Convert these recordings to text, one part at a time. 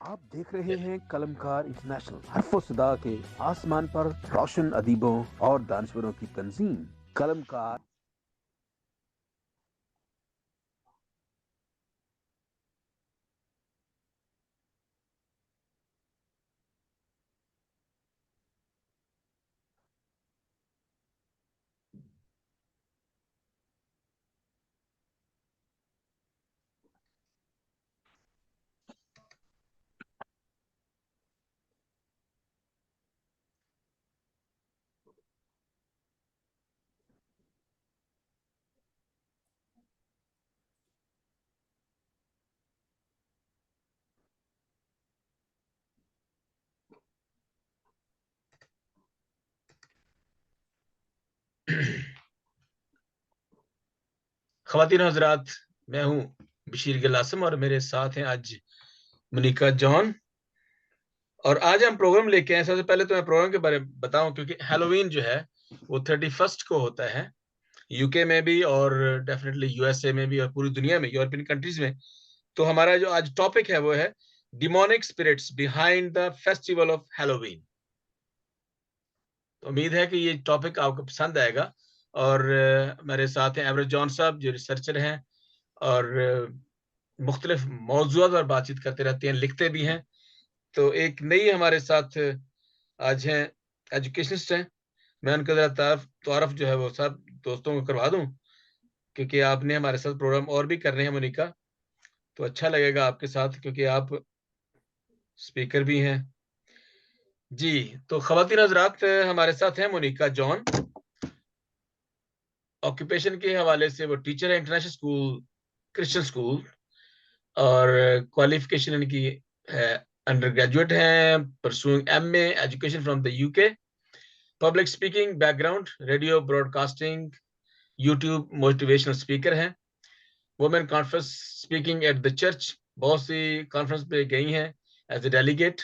आप देख रहे हैं कलमकार इंटरनेशनल, हर्फ सदा के आसमान पर रोशन अदीबों और दानश्वरों की तंजीम कलमकार। ख़वातीन हज़रात, मैं हूं बशीर गिलासम और मेरे साथ हैं आज मोनिका जॉन। और आज हम प्रोग्राम लेके आए। सबसे पहले तो मैं प्रोग्राम के बारे में बताऊं, क्योंकि हैलोवीन जो है वो 31 को होता है यूके में भी, और डेफिनेटली यूएसए में भी, और पूरी दुनिया में यूरोपियन कंट्रीज में। तो हमारा जो आज टॉपिक है वो है demonic spirits behind the festival of Halloween. तो उम्मीद है कि ये टॉपिक आपको पसंद आएगा। और मेरे साथ हैं एवरेज जॉन साहब, जो रिसर्चर हैं और मुख्तलिफ मौजूद पर बातचीत करते रहते हैं, लिखते भी हैं। तो एक नई हमारे साथ आज हैं एजुकेशनिस्ट हैं। मैं उनका जरा तारफ जो है वो सब दोस्तों को करवा दूं, क्योंकि आपने हमारे साथ प्रोग्राम और भी कर रहे हैं मोनिका, तो अच्छा लगेगा आपके साथ, क्योंकि आप स्पीकर भी हैं जी। तो ख़वातीन हज़रात, हमारे साथ हैं मोनिका जॉन। ऑक्यूपेशन के हवाले से वो टीचर है इंटरनेशनल स्कूल, क्रिश्चियन स्कूल, और क्वालिफिकेशन इनकी है अंडर ग्रेजुएट हैं, pursuing MA education from the UK, public speaking background, radio broadcasting, YouTube motivational speaker हैं, women conference speaking at the church, बहुत सी कॉन्फ्रेंस पे गई हैं एज ए डेलीगेट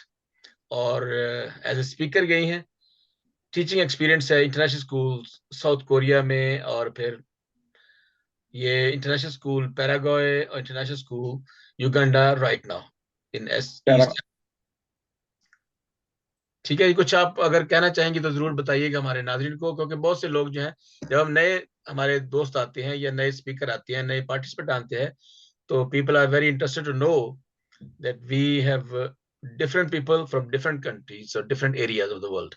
और एज ए स्पीकर गई हैं। टीचिंग एक्सपीरियंस है इंटरनेशनल स्कूल साउथ कोरिया में, और फिर ये इंटरनेशनल स्कूल पैरागॉय और international school Uganda right now in east. ठीक है जी, कुछ आप अगर कहना चाहेंगे तो जरूर बताइएगा हमारे नाज़रीन को, क्योंकि बहुत से लोग जो हैं, जब हम नए हमारे दोस्त आते हैं या नए स्पीकर आते हैं, नए पार्टिसिपेंट आते हैं, तो people are very interested to know that we have different people from different countries or different areas of the world.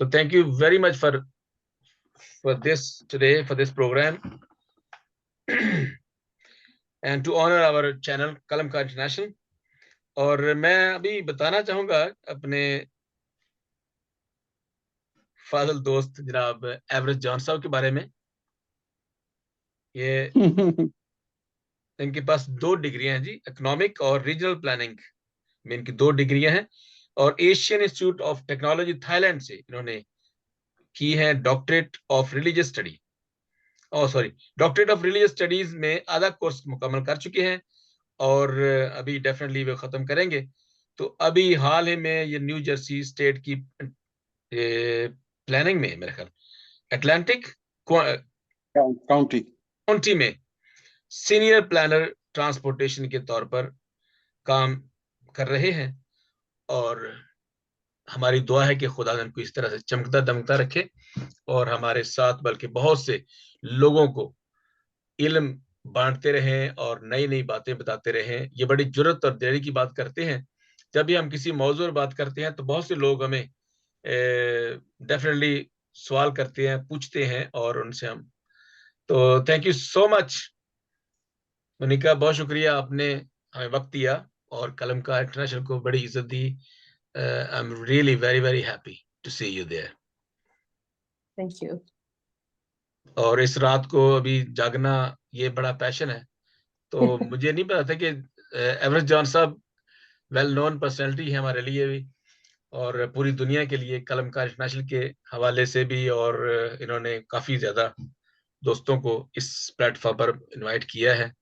So thank you very much for this today, for this program, and to honor our channel Kalamkar International. और मैं अभी बताना चाहूंगा अपने फाजल दोस्त जनाब average John साहब के बारे में। ये इनके पास 2 डिग्रियां हैं जी, इकोनॉमिक और रीजनल प्लानिंग में इनकी 2 डिग्रियां हैं। और Asian institute of technology Thailand से इन्होंने की है doctorate of religious study, sorry, doctorate of religious studies में आधा कोर्स मुकम्मल कर चुके हैं, और अभी डेफिनेटली वे खत्म करेंगे। तो अभी हाल ही में ये न्यू जर्सी स्टेट की प्लानिंग में, मेरे ख्याल अटलांटिक काउंटी काउंटी में सीनियर प्लानर ट्रांसपोर्टेशन के तौर पर काम कर रहे हैं। और हमारी दुआ है कि खुदा उनको इस तरह से चमकता दमकता रखे, और हमारे साथ बल्कि बहुत से लोगों को इल्म बांटते रहें और नई नई बातें बताते रहें। ये बड़ी जुर्रत और दिली की बात करते हैं। जब भी हम किसी मौजूद पर बात करते हैं तो बहुत से लोग हमें डेफिनेटली सवाल करते हैं, पूछते हैं, और उनसे हम, तो thank you so much Monica, बहुत शुक्रिया, आपने हमें वक्त दिया और कलमकार इंटरनेशनल को बड़ी इज्जत दी। I am really very very happy to see you there. Thank you. और इस रात को अभी जागना ये बड़ा पैशन है। तो मुझे नहीं पता था कि एवरेज जॉन साहब वेल नोन पर्सनैलिटी है हमारे लिए भी, और पूरी दुनिया के लिए कलमकार इंटरनेशनल के हवाले से भी, और इन्होंने काफ़ी ज़्यादा दोस्तों को इस प्लेटफॉर्म पर इनवाइट किया है,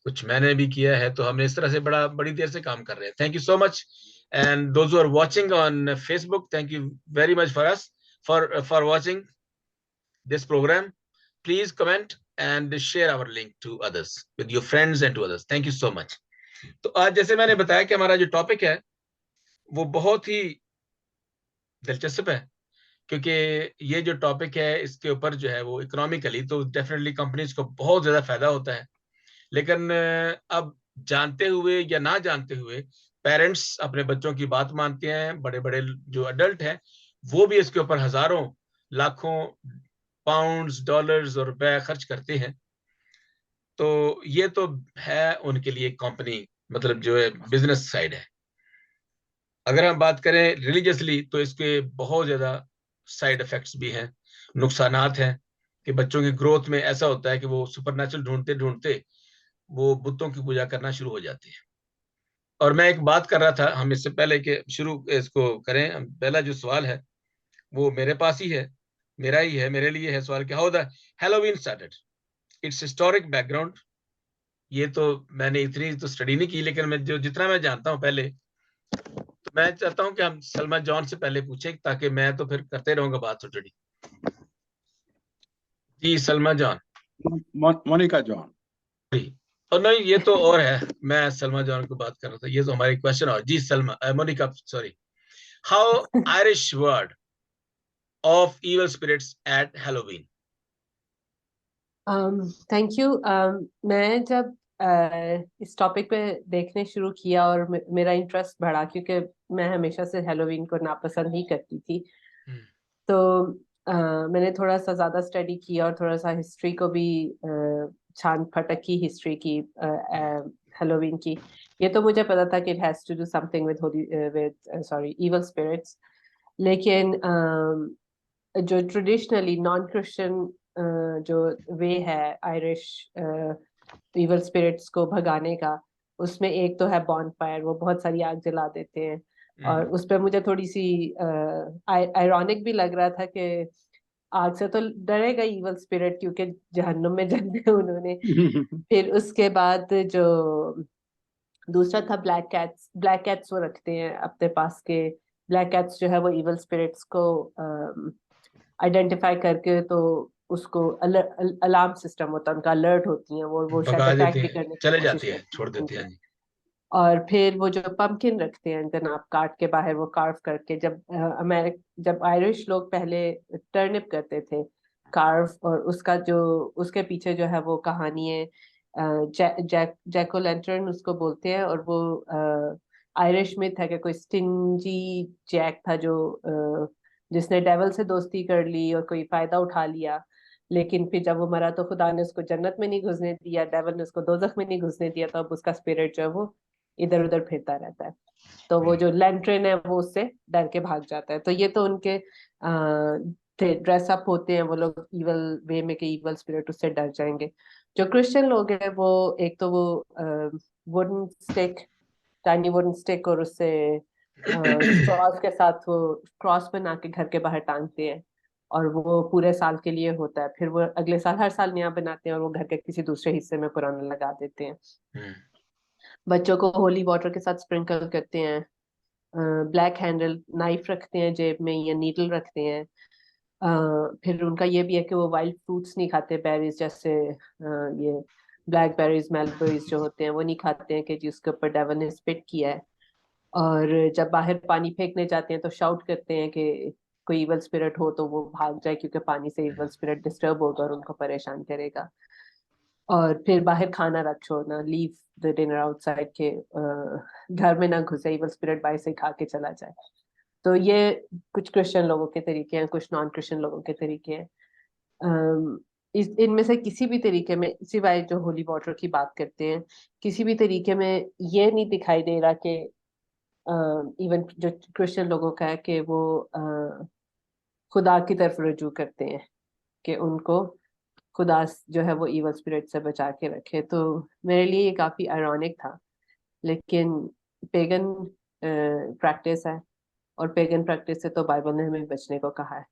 कुछ मैंने भी किया है। तो हमने इस तरह से बड़ी देर से काम कर रहे हैं। Thank you so much, and those who are watching on Facebook, thank you very much for watching this programme. Please comment and share our link to others, with your friends and to others. Thank you so much. तो आज जैसे मैंने बताया कि हमारा जो topic है वो बहुत ही दिलचस्प है, क्योंकि ये जो टॉपिक है इसके ऊपर जो है वो इकोनॉमिकली तो डेफिनेटली कंपनीज को बहुत ज्यादा फायदा होता है, लेकिन अब जानते हुए या ना जानते हुए पेरेंट्स अपने बच्चों की बात मानते हैं। बड़े बड़े जो अडल्ट हैं वो भी इसके ऊपर हजारों लाखों पाउंड्स डॉलर्स और रुपए खर्च करते हैं। तो ये तो है उनके लिए कंपनी, मतलब जो है बिजनेस साइड है। अगर हम बात करें रिलीजियसली तो इसके बहुत ज्यादा साइड इफेक्ट्स भी हैं, नुकसानात हैं, कि बच्चों की ग्रोथ में ऐसा होता है कि वो सुपरनेचुरल ढूंढते ढूंढते वो बुतों की पूजा करना शुरू हो जाती है। और मैं एक बात कर रहा था, हम इससे पहले कि शुरू इसको करें, पहला जो सवाल है वो मेरे पास ही है, मेरा ही है, मेरे लिए है सवाल कि how the Halloween started, it's historic background. ये तो मैंने इतनी तो स्टडी नहीं की, लेकिन मैं जो जितना मैं जानता हूँ पहले, तो मैं चाहता हूँ कि हम सलमा जॉन से पहले पूछें, ताकि मैं तो फिर करते रहूंगा बात थोड़ी। जी सलमा जॉन। मोनिका जॉन। और नहीं, ये तो और है, मैं सलमा जॉन को बात कर रहा था, ये तो हमारी क्वेश्चन। और जी Salma, Monica, sorry. How Irish word of evil spirits at Halloween? Thank you. मैं जब इस टॉपिक पे देखने शुरू किया और मेरा इंटरेस्ट बढ़ा, क्योंकि मैं हमेशा से हेलोवीन को नापसंद ही करती थी, तो मैंने थोड़ा सा ज्यादा स्टडी किया और थोड़ा सा हिस्ट्री को भी छान फटक की, हिस्ट्री की हेलोवीन की। ये तो मुझे पता था कि it has to do something with evil spirits, लेकिन जो ट्रेडिशनली नॉन क्रिश्चियन जो वे है आयरिश इवल स्पिरिट्स को भगाने का, उसमें एक तो है बॉनफायर, वो बहुत सारी आग जला देते हैं। और उस पर मुझे थोड़ी सी आयरॉनिक भी लग रहा था कि आग से तो डरेगा इवल स्पिरिट, क्योंकि जहन्नुम में जाना है उन्होंने। फिर उसके बाद जो दूसरा था ब्लैक कैट्स, ब्लैक कैट्स वो रखते हैं अपने पास के। ब्लैक कैट्स जो है वो इवल स्पिरिट्स को आइडेंटिफाई करके, तो उसको अलार्म सिस्टम होता है उनका, अलर्ट होती हैं वो शायद भगा अटैक देते भी हैं, करने की चले कोशिश जाती है, करती छोड़ देते हैं। जी। और फिर वो जो पंपकिन रखते हैं जनाब, काट के बाहर वो कार्व करके, जब आयरिश लोग पहले टर्निप करते थे कार्व, और उसका जो उसके पीछे जो है वो कहानी है, जैक ओ लैंटर्न उसको बोलते हैं। और वो आयरिश मिथ है कि कोई स्टिंजी जैक था जो जिसने डेवल से दोस्ती कर ली और कोई फायदा उठा लिया, लेकिन फिर जब वो मरा तो खुदा ने उसको जन्नत में नहीं घुसने दिया, डेवल ने उसको दोजख में नहीं घुसने दिया, तो अब उसका स्पिरिट जो है वो इधर उधर फिरता रहता है। तो वो जो लैंट्रेन है वो उससे डर के भाग जाता है। तो ये तो उनके ड्रेसअप होते हैं वो लोग इवल वे में, कि इवल स्पिरिट उससे डर जाएंगे। जो क्रिश्चियन लोग हैं वो एक तो वो wooden stick, tiny wooden stick, और उससे स्ट्रॉस के साथ वो क्रॉस बना के घर के बाहर टांगते हैं, और वो पूरे साल के लिए होता है। फिर वो अगले साल हर साल नया बनाते हैं और वो घर के किसी दूसरे हिस्से में पुराना लगा देते हैं। बच्चों को होली वाटर के साथ स्प्रिंकल करते हैं। ब्लैक हैंडल नाइफ रखते हैं जेब में, या नीडल रखते हैं। फिर उनका ये भी है कि वो वाइल्ड फ्रूट्स नहीं खाते, बेरीज जैसे ये ब्लैक बेरीज, मेलबेरीज जो होते हैं वो नहीं खाते हैं, कि जिसके ऊपर डेवन ने स्पिट किया है। और जब बाहर पानी फेंकने जाते हैं तो शाउट करते हैं कि कोई इवल स्पिरिट हो तो वो भाग जाए, क्योंकि पानी से इवल स्पिरिट डिस्टर्ब होगा और उनको परेशान करेगा। और फिर बाहर खाना रख छोड़ना, लीव द डिनर आउटसाइड, के घर में ना घुसे, इवल स्पिरिट बाहर से खा के चला जाए। तो ये कुछ क्रिश्चियन लोगों के तरीके हैं, कुछ नॉन क्रिश्चियन लोगों के तरीके हैं। इनमें से किसी भी तरीके में, सिवाय जो होली वाटर की बात करते हैं, किसी भी तरीके में ये नहीं दिखाई दे रहा कि इवन जो क्रिश्चियन लोगों का है कि वो खुदा की तरफ रुजू करते हैं, कि उनको खुदा जो है वो इवल स्पिरिट से बचा के रखे। तो मेरे लिए ये काफी आयरॉनिक था, लेकिन पेगन प्रैक्टिस है, और पेगन प्रैक्टिस से तो बाइबल ने हमें बचने को कहा है,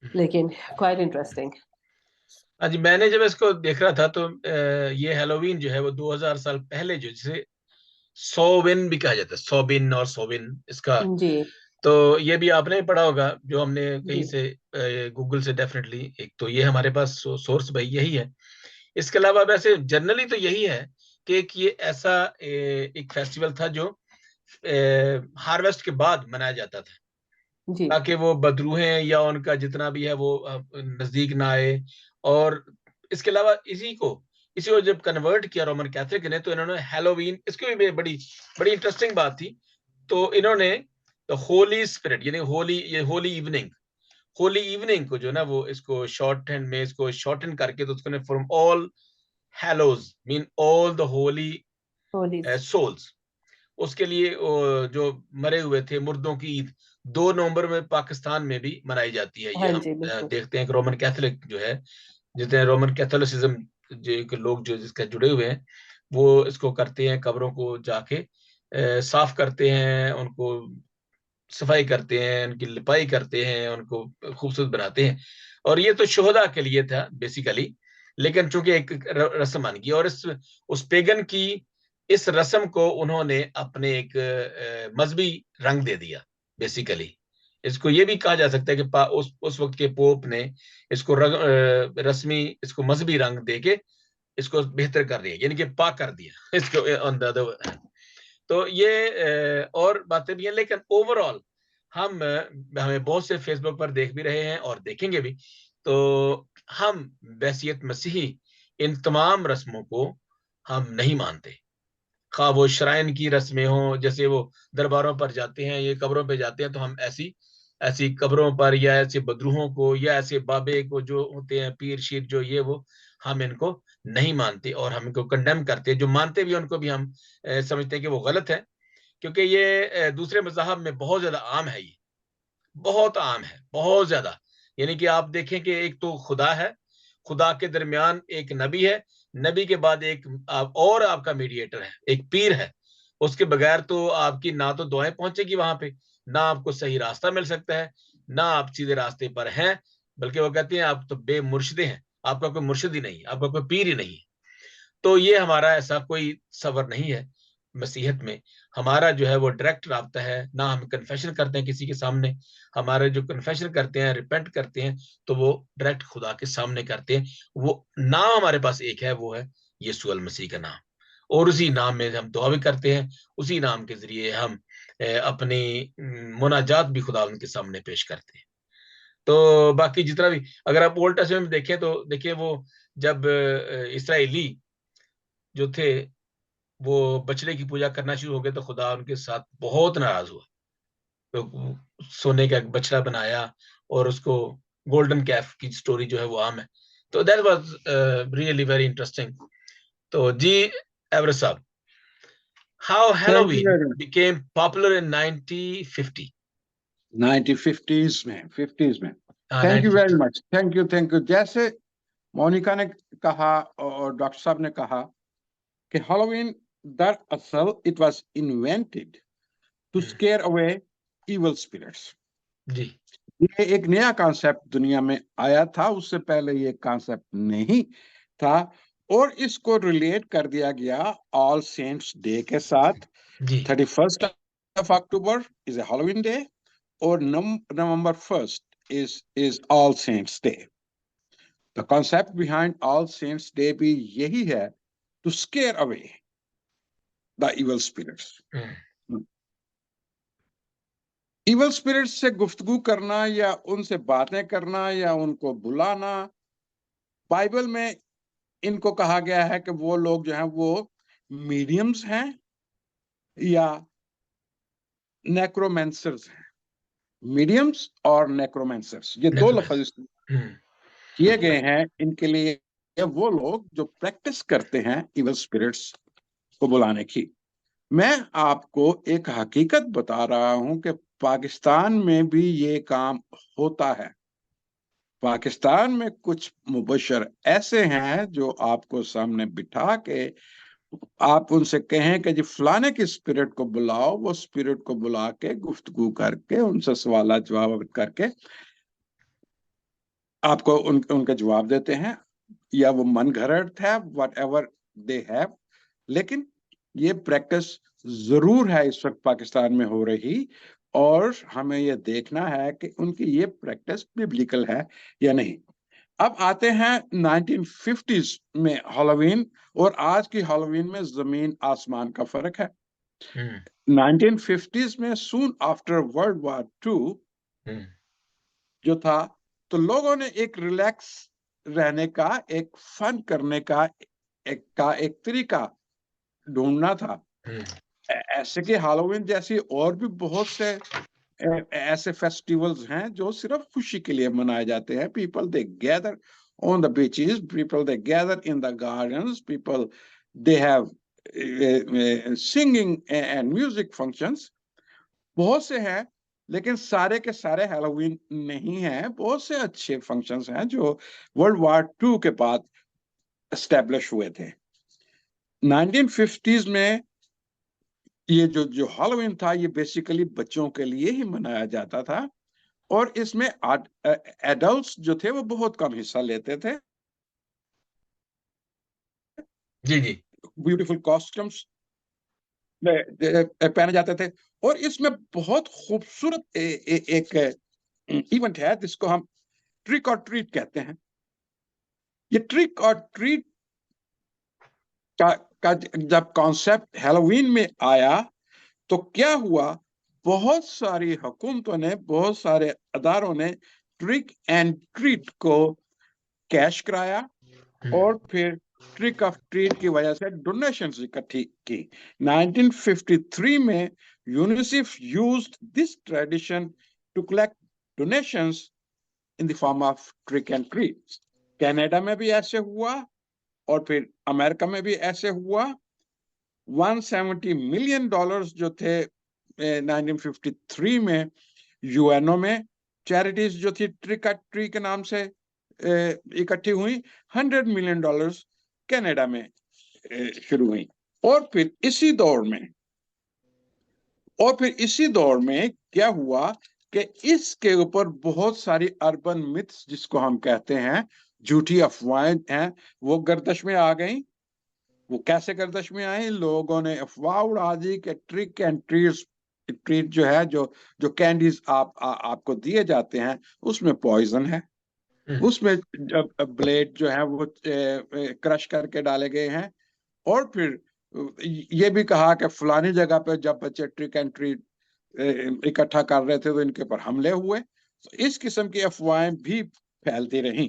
लेकिन क्वाइट इंटरेस्टिंग। आज मैंने जब इसको देख रहा था तो ये हैलोवीन जो है वो 2000 साल पहले, जो जिसे सोविन भी कहा जाता है, सोबिन और सोविन इसका, जी तो ये भी आपने पढ़ा होगा, जो हमने कहीं जी से गूगल से डेफिनेटली, एक तो ये हमारे पास सोर्स भाई यही है। इसके अलावा वैसे जनरली तो यही है कि ये ऐसा एक फेस्टिवल था जो हार्वेस्ट के बाद मनाया जाता था, जी ताकि वो बदरूहें या उनका जितना भी है वो नजदीक ना आए। और इसके अलावा इसी को जब कन्वर्ट किया रोमन कैथोलिक ने, तो इन्होंने हैलोवीन, इसकी भी बड़ी बड़ी इंटरेस्टिंग बात थी। तो इन्होंने होली स्पिरिट यानी होली इवनिंग को जो ना, वो इसको शॉर्ट हैंड में इसको शॉर्टन करके, तो उसको from all hallows mean all the holy holy souls, उसके लिए जो मरे हुए थे मुर्दों की ईद 2 नवंबर में पाकिस्तान में भी मनाई जाती है। ये हाँ हम जी बिल्कुल देखते हैं कि रोमन कैथोलिक जो है, जितने रोमन कैथोलिसिज्म जो के लोग जो जिसका जुड़े हुए हैं, वो इसको करते हैं, कब्रों को जाके साफ करते हैं, उनको सफाई करते हैं, उनकी लिपाई करते हैं, उनको खूबसूरत बनाते हैं। और ये तो शोहदा के लिए था बेसिकली, लेकिन चूंकि एक रस्म बन गई, और उस पेगन की इस रस्म को उन्होंने अपने एक मजहबी रंग दे दिया बेसिकली। इसको ये भी कहा जा सकता है कि उस वक्त के पोप ने इसको रस्मी, इसको मजहबी रंग दे के इसको बेहतर कर दिया, यानी कि पाक कर दिया इसको ऑन द अदर। तो ये और बातें भी हैं, लेकिन ओवरऑल हमें बहुत से फेसबुक पर देख भी रहे हैं और देखेंगे भी, तो हम बैसियत मसीही इन तमाम रस्मों को हम नहीं मानते। खा वो श्राइन की रस्में हों, जैसे वो दरबारों पर जाते हैं, ये कब्रों पे जाते हैं, तो हम ऐसी ऐसी कब्रों पर या ऐसे बदरूहों को या ऐसे बाबे को जो होते हैं, पीर शीर जो ये वो, हम इनको नहीं मानते और हम इनको कंडेम करते हैं। जो मानते भी उनको भी हम समझते हैं कि वो गलत है, क्योंकि ये दूसरे मज़हब में बहुत ज्यादा आम है, ये बहुत आम है, बहुत ज्यादा। यानी कि आप देखें कि एक तो खुदा है, खुदा के दरमियान एक नबी है, नबी के बाद एक और आपका मीडिएटर है, एक पीर है। उसके बगैर तो आपकी ना तो दुआएं पहुंचेगी वहां पे, ना आपको सही रास्ता मिल सकता है, ना आप सीधे रास्ते पर हैं, बल्कि वो कहते हैं आप तो बेमुर्शिदे हैं, आपका कोई मुर्शिद ही नहीं, आपका कोई पीर ही नहीं है। तो ये हमारा ऐसा कोई सबर नहीं है मसीहत में। हमारा जो है वो डायरेक्ट राब्ता है, ना हम कन्फेशन करते हैं किसी के सामने, हमारे जो कन्फेशन करते हैं, रिपेंट करते हैं, तो वो डायरेक्ट खुदा के सामने करते हैं। वो नाम हमारे पास एक है, वो है यीशु अल मसीह का नाम, और उसी नाम में हम दुआ भी करते हैं, उसी नाम के जरिए हम अपनी मुनाजात भी खुदा उनके सामने पेश करते हैं। तो बाकी जितना भी, अगर आप ओल्ड टेस्टामेंट में देखें तो देखिए, वो जब इसराइली जो थे वो बछड़े की पूजा करना शुरू हो गए, तो खुदा उनके साथ बहुत नाराज हुआ। तो सोने का एक बछड़ा बनाया और उसको गोल्डन कैफ की स्टोरी जो है वो आम है। तो that was really very interesting. तो जी एवरेस्ट साहब, how Thank you Halloween very much. Became popular in 1950? 1950s में, 50s में। हाँ, thank you 1950। Very much, thank you, thank you. जैसे मोनिका ने कहा और डॉक्टर साहब ने कहा कि हैलोवीन दरअसल it was invented to scare away evil spirits. जी ये एक नया कॉन्सेप्ट दुनिया में आया था, उससे पहले ये कॉन्सेप्ट नहीं था, और इसको रिलेट कर दिया गया ऑल सेंट्स डे के साथ। जी 31st of October is a Halloween day, or November 1st is All Saints Day. The concept behind All Saints Day भी यही है, to scare away the evil spirits. Evil spirits से गुफ्तगू करना या उनसे बातें करना या उनको बुलाना, बाइबल में इनको कहा गया है कि वो लोग जो हैं वो मीडियम्स हैं या नेक्रोमेंसर्स हैं। मीडियम्स और नेक्रोमेंसर्स, ये दो लफ्ज किए गए हैं इनके लिए, वो लोग जो प्रैक्टिस करते हैं इविल स्पिरिट्स को बुलाने की। मैं आपको एक हकीकत बता रहा हूं कि पाकिस्तान में भी ये काम होता है। पाकिस्तान में कुछ मुबशर ऐसे हैं जो आपको सामने बिठा के आप उनसे कहें कि जी फलाने की स्पिरिट को बुलाओ, वो स्पिरिट को बुला के गुफ्तगू करके उनसे सवाल जवाब करके आपको उनके जवाब देते हैं, या वो मन घड़त है, वट एवर दे हैव। लेकिन ये प्रैक्टिस जरूर है इस वक्त पाकिस्तान में हो रही, और हमें ये देखना है कि उनकी ये प्रैक्टिस बिब्लिकल है या नहीं। अब आते हैं 1950s में हैलोवीन और आज की हैलोवीन में जमीन आसमान का फर्क है। 1950s में सून आफ्टर वर्ल्ड वॉर 2 जो था, तो लोगों ने एक रिलैक्स रहने का, एक फन करने का एक तरीका ढूंढना था। ऐसे कि हैलोवीन जैसी और भी बहुत से ऐसे फेस्टिवल्स हैं जो सिर्फ खुशी के लिए मनाए जाते हैं। People they gather on the beaches, people they gather in the gardens, people they have singing and music functions. बहुत से हैं, लेकिन सारे के सारे हैलोवीन नहीं हैं। बहुत से अच्छे फंक्शंस हैं जो वर्ल्ड वॉर 2 के बाद एस्टेब्लिश हुए थे। 1950s में ये जो हैलोवीन था, ये बेसिकली बच्चों के लिए ही मनाया जाता था और इसमें एडल्ट्स जो थे वो बहुत कम हिस्सा लेते थे। जी जी, ब्यूटीफुल कॉस्ट्यूम्स पहने जाते थे और इसमें बहुत खूबसूरत एक इवेंट है जिसको हम ट्रिक और ट्रीट कहते हैं। ये ट्रिक और ट्रीट का जब कॉन्सेप्ट हैलोवीन में आया तो क्या हुआ, बहुत सारी हुकूमतों ने, बहुत सारे अदारों ने ट्रिक एंड ट्रीट को कैश कराया और फिर ट्रिक ऑफ ट्रीट की वजह से डोनेशंस इकट्ठी की। 1953 में UNICEF used this tradition to collect donations in the form of trick and treat. Canada में भी ऐसे हुआ और फिर अमेरिका में भी ऐसे हुआ। $170 मिलियन जो थे 1953 में यूएनओ में चैरिटीज जो थी ट्रिक और ट्रीट के नाम से इकट्ठी हुई। $100 मिलियन कनाडा में शुरू हुई। और फिर इसी दौर में क्या हुआ कि इसके ऊपर बहुत सारी अर्बन मिथ्स, जिसको हम कहते हैं झूठी अफवाहें हैं, वो गर्दिश में आ गई। वो कैसे गर्दिश में आई? लोगों ने अफवाह उड़ा दी कि ट्रिक एंड ट्रीट जो है, जो कैंडीज आपको दिए जाते हैं उसमें पॉइजन है, उसमें ब्लेड जो है वो क्रश करके डाले गए हैं। और फिर ये भी कहा कि फलानी जगह पे जब बच्चे ट्रिक एंड ट्रीट इकट्ठा कर रहे थे तो इनके ऊपर हमले हुए। तो इस किस्म की अफवाहें भी फैलती रहीं।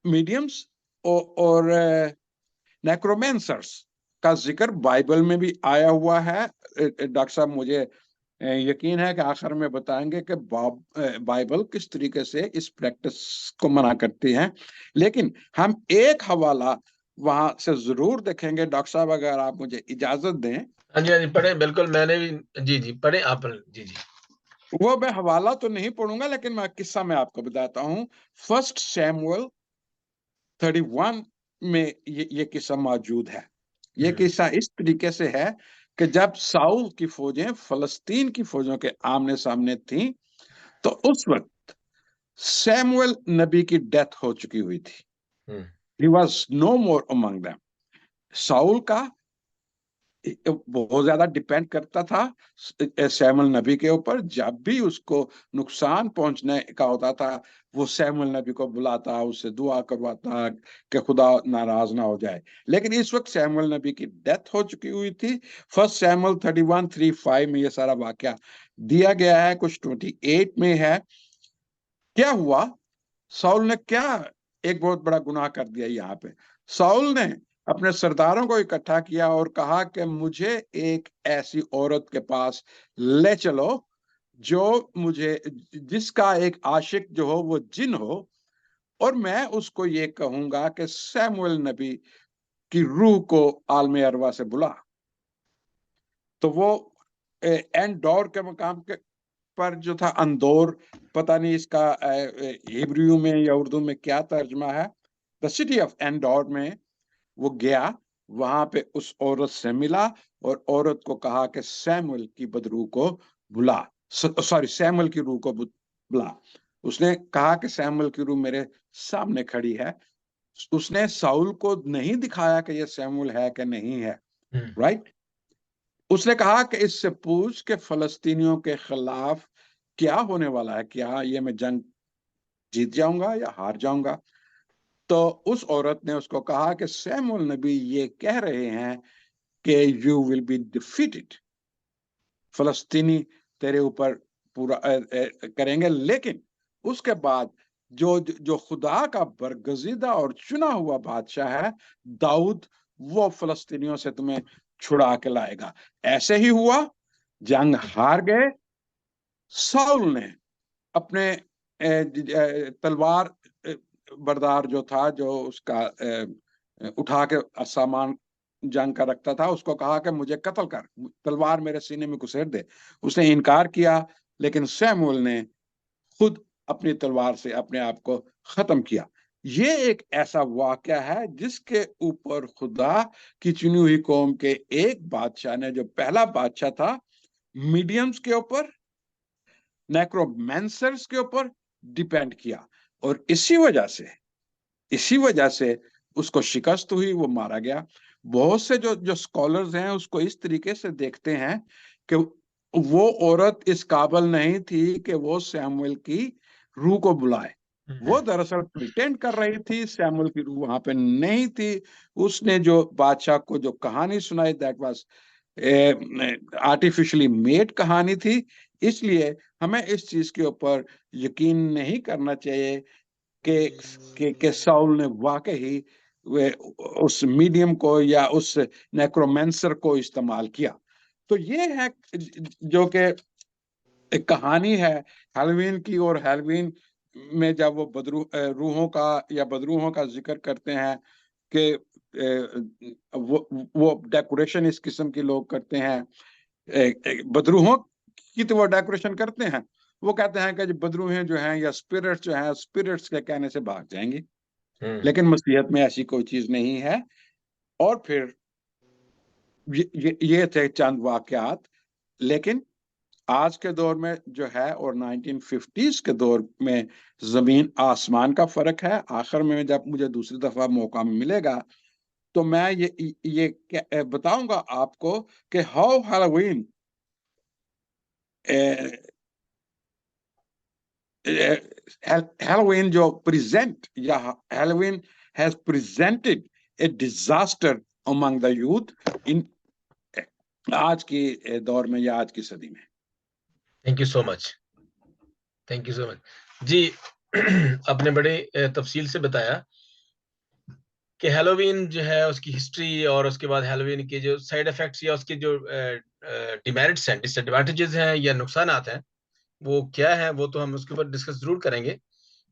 मीडियम्स और नेक्रोमेंसर्स का जिक्र बाइबल में भी आया हुआ है। डॉक्टर साहब, मुझे यकीन है कि आखिर में बताएंगे कि बाइबल किस तरीके से इस प्रैक्टिस को मना करती है, लेकिन हम एक हवाला वहां से जरूर देखेंगे। डॉक्टर साहब, अगर आप मुझे इजाजत दें। हाँ जी, हाँ जी, पढ़े, बिल्कुल, मैंने भी, जी जी, पढ़े आप, जी जी। वो मैं हवाला तो नहीं पढ़ूंगा, लेकिन मैं किस्सा में आपको बताता हूँ। 1 शैमुएल 31 में ये किस्सा मौजूद है। ये किस्सा इस तरीके से है कि जब साउल की फौजें फलस्तीन की फौजों के आमने सामने थीं, तो उस वक्त सैमुएल नबी की डेथ हो चुकी हुई थी। He was no more among them. Saul का बहुत ज्यादा डिपेंड करता था सैमुएल नबी के ऊपर। जब भी उसको नुकसान पहुंचने का होता था, वो सैमुएल नबी को बुलाता, उससे दुआ करवाता कि खुदा नाराज ना हो जाए। लेकिन इस वक्त सैमुएल नबी की डेथ हो चुकी हुई थी। 1 सैमुएल 31:3-5 में ये सारा वाकया दिया गया है। कुछ 28 में है। क्या हुआ, साउल ने क्या एक बहुत बड़ा गुनाह कर दिया यहाँ पे। साउल ने अपने सरदारों को इकट्ठा किया और कहा कि मुझे एक ऐसी औरत के पास ले चलो जो मुझे, जिसका एक आशिक जो हो वो जिन हो, और मैं उसको ये कहूंगा कि सैमुएल नबी की रूह को आलमे अरवा से बुला। तो वो एंडोर के मकाम के पर जो था, अंदोर, पता नहीं इसका हिब्रू में या उर्दू में क्या तर्जमा है। द सिटी ऑफ एंडोर में वो गया, वहां पे उस औरत से मिला और औरत को कहा कि सैमुएल की बदरूह को बुला, सॉरी सैमुएल की रूह को बुला। उसने कहा कि सैमुएल की रूह मेरे सामने खड़ी है। उसने साउल को नहीं दिखाया कि ये सैमुएल है कि नहीं है, राइट। उसने कहा कि इससे पूछ के फलस्तीनियों के खिलाफ क्या होने वाला है, क्या ये मैं जंग जीत जाऊंगा या हार जाऊंगा। तो उस औरत ने उसको कहा कि सैमुअल नबी ये कह रहे हैं कि यू विल बी डिफीटेड, फलस्तीनी तेरे ऊपर पूरा करेंगे, लेकिन उसके बाद जो जो खुदा का बरगजीदा और चुना हुआ बादशाह है दाऊद, वो फलस्तीनियों से तुम्हें छुड़ा के लाएगा। ऐसे ही हुआ, जंग हार गए। साउल ने अपने तलवार बरदार जो था, जो उसका उठा के सामान जंग का रखता था, उसको कहा कि मुझे कत्ल कर, तलवार मेरे सीने में घुसेड़ दे। उसने इनकार किया, लेकिन सैमुअल ने खुद अपनी तलवार से अपने आप को खत्म किया। ये एक ऐसा वाकया है जिसके ऊपर खुदा की चुनी हुई कौम के एक बादशाह ने, जो पहला बादशाह था, मीडियम्स के ऊपर, नेक्रोमेंसर्स के ऊपर डिपेंड किया। और इसी वजह से उसको शिकस्त हुई, वो मारा गया। बहुत से जो जो स्कॉलर्स हैं उसको इस तरीके से देखते हैं कि वो औरत इस काबिल नहीं थी कि वो सैमुअल की रूह को बुलाए। वो दरअसल प्रिटेंड कर रही थी, सैमुअल की रूह वहां पे नहीं थी। उसने जो बादशाह को जो कहानी सुनाई, दैट वाज आर्टिफिशियली मेड कहानी थी। इसलिए हमें इस चीज के ऊपर यकीन नहीं करना चाहिए कि साउल ने वाकई उस मीडियम को या उस नेक्रोमेंसर को इस्तेमाल किया। तो ये है जो कि एक कहानी है हैलोवीन की। और हैलोवीन में जब वो रूहों का या बदरूहों का जिक्र करते हैं कि वो डेकोरेशन इस किस्म की लोग करते हैं, बदरूहों की तो वो डेकोरेशन करते हैं। वो कहते हैं कि बदरूहें जो हैं या स्पिरिट्स जो हैं, स्पिरिट्स के कहने से भाग जाएंगी, लेकिन मसीहत में ऐसी कोई चीज नहीं है। और फिर ये थे चंद वाकयात। लेकिन आज के दौर में जो है और 1950s के दौर में जमीन आसमान का फर्क है। आखिर में जब मुझे दूसरी दफा मौका मिलेगा तो मैं ये बताऊंगा आपको कि हाउ हैलोवीन Halloween जो प्रेजेंट या Halloween has presented a disaster among the youth in आज की दौर में या आज की सदी में। Thank you so much, thank you so much जी। आपने बड़े तफसील से बताया कि हैलोवीन जो है उसकी हिस्ट्री और उसके बाद हैलोवीन के जो साइड इफेक्ट्स या उसके जो डिमेरिट्स हैं, डिसएडवांटेजेस हैं या नुकसानात हैं, वो क्या है, वो तो हम उसके ऊपर डिस्कस जरूर करेंगे।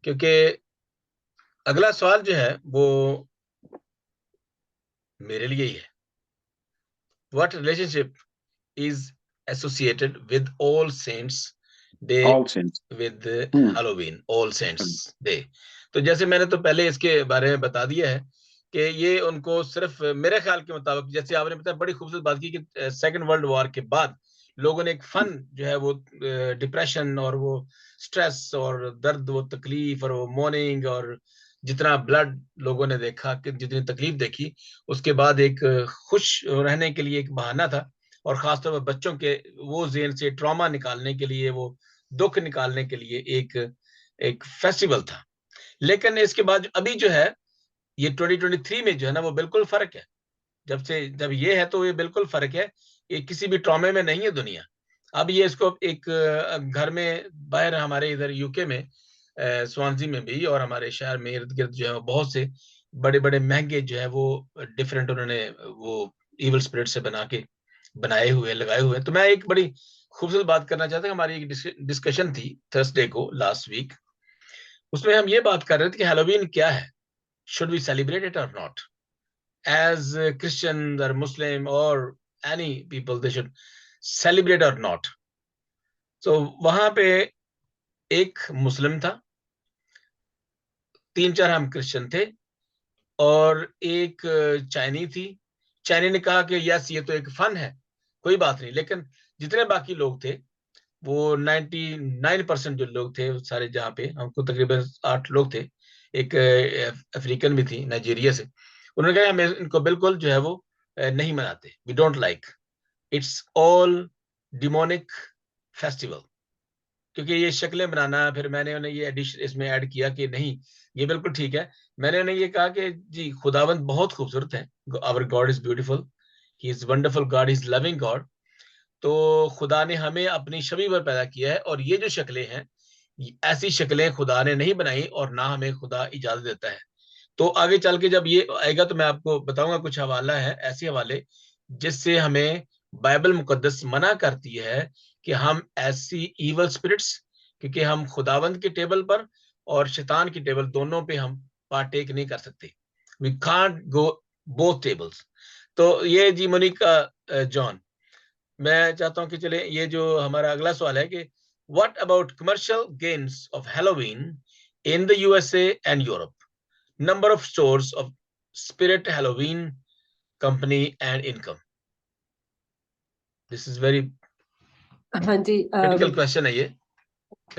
क्योंकि अगला सवाल जो है वो मेरे लिए ही है, what relationship is associated with All Saints Day, with Halloween, All Saints Day. तो जैसे मैंने तो पहले इसके बारे में बता दिया है कि ये उनको सिर्फ मेरे ख्याल के मुताबिक, जैसे आपने बताया, बड़ी खूबसूरत बात की कि सेकंड वर्ल्ड वॉर के बाद लोगों ने एक फन जो है वो डिप्रेशन और वो स्ट्रेस और दर्द, वो तकलीफ और वो मॉर्निंग और जितना ब्लड लोगों ने देखा, कि जितनी तकलीफ देखी, उसके बाद एक खुश रहने के लिए एक बहाना था। और खासतौर पर बच्चों के वो ज़हन से ट्रॉमा निकालने के लिए, वो दुख निकालने के लिए एक फेस्टिवल था। लेकिन इसके बाद अभी जो है ये 2023 में जो है ना, वो बिल्कुल फर्क है। जब ये है तो ये बिल्कुल फर्क है। ये किसी भी ट्रॉमे में नहीं है दुनिया। अब ये इसको एक घर में बाहर, हमारे इधर यूके में स्वानजी में भी और हमारे शहर में इर्द गिर्द जो है बहुत से बड़े बड़े महंगे जो है वो डिफरेंट उन्होंने वो इवल स्पिरिट से बनाए हुए लगाए हुए। तो मैं एक बड़ी खूबसूरत बात करना चाहता हूँ। हमारी एक डिस्कशन थी थर्सडे को, लास्ट वीक। उसमें हम ये बात कर रहे थे कि हैलोवीन क्या है, should we celebrate it or not, as Christians or Muslim or any people, they should celebrate or not. So वहां पे एक मुस्लिम था, 3-4 हम क्रिश्चियन थे और एक चाइनी थी। चाइनी ने कहा कि यस ये तो एक फन है, कोई बात नहीं। लेकिन जितने बाकी लोग थे, वो 99% जो लोग थे सारे, जहाँ पे हमको तकरीबन 8 लोग थे, एक अफ्रीकन भी थी नाइजीरिया से, उन्होंने कहा हमें इनको बिल्कुल जो है वो नहीं मनाते, we don't like, it's all demonic festival. क्योंकि ये शक्लें बनाना, फिर मैंने उन्हें ये एडिशन इसमें ऐड किया कि नहीं ये बिल्कुल ठीक है। मैंने उन्हें ये कहा कि जी खुदावंद बहुत खूबसूरत है, our God is beautiful, he is wonderful God, is loving God. तो खुदा ने हमें अपनी छवि पर पैदा किया है, और ये जो शक्लें हैं ऐसी शक्लें खुदा ने नहीं बनाई, और ना हमें खुदा इजाजत देता है। तो आगे चल के जब ये आएगा तो मैं आपको बताऊंगा, कुछ हवाला है ऐसे हवाले जिससे हमें बाइबल मुकद्दस मना करती है कि हम ऐसी इवल स्पिरिट्स, क्योंकि हम खुदावंद की टेबल पर और शैतान की टेबल दोनों पे हम पार्टेक नहीं कर सकते। We can't go both tables. तो ये जी मोनिका जॉन, मैं चाहता हूं कि चले ये जो हमारा अगला सवाल है कि what about commercial games of Halloween in the USA and Europe, number of stores of Spirit Halloween company and income? This is very हाँ जी, critical question है ये।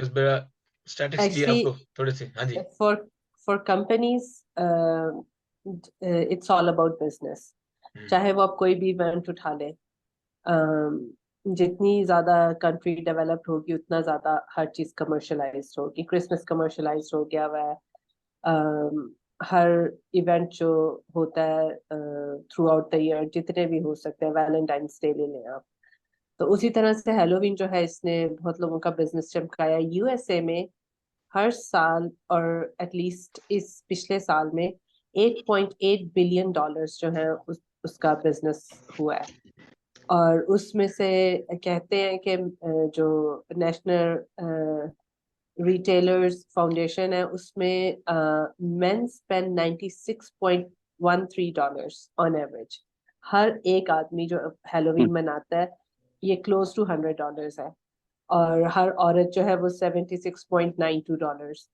इस बड़ा स्टैटिस्टिक्स लिए actually आपको थोड़े से, हाँ जी। for companies it's all about business। चाहे वो आप कोई भी इवेंट उठा ले, जितनी ज्यादा कंट्री डेवलप्ड होगी उतना ज्यादा हर चीज कमर्शलाइज्ड होगी। क्रिसमस कमर्शलाइज्ड हो गया हुआ है, हर इवेंट जो होता है थ्रू आउट द ईयर, जितने भी हो सकते हैं, वैलेंटाइंस डे ले लें आप, तो उसी तरह से हेलोवीन जो है इसने बहुत लोगों का बिजनेस चमकाया। यूएसए में हर साल, और एटलीस्ट इस पिछले साल में 8.8 बिलियन डॉलर्स जो है उसका बिजनेस हुआ है। और उसमें से कहते हैं कि जो नेशनल रिटेलर्स फाउंडेशन है उसमें मेन स्पेंड $96.13 ऑन एवरेज। हर एक आदमी जो हेलोवीन मनाता है ये क्लोज टू $100 है, और हर औरत जो है वो $76.92।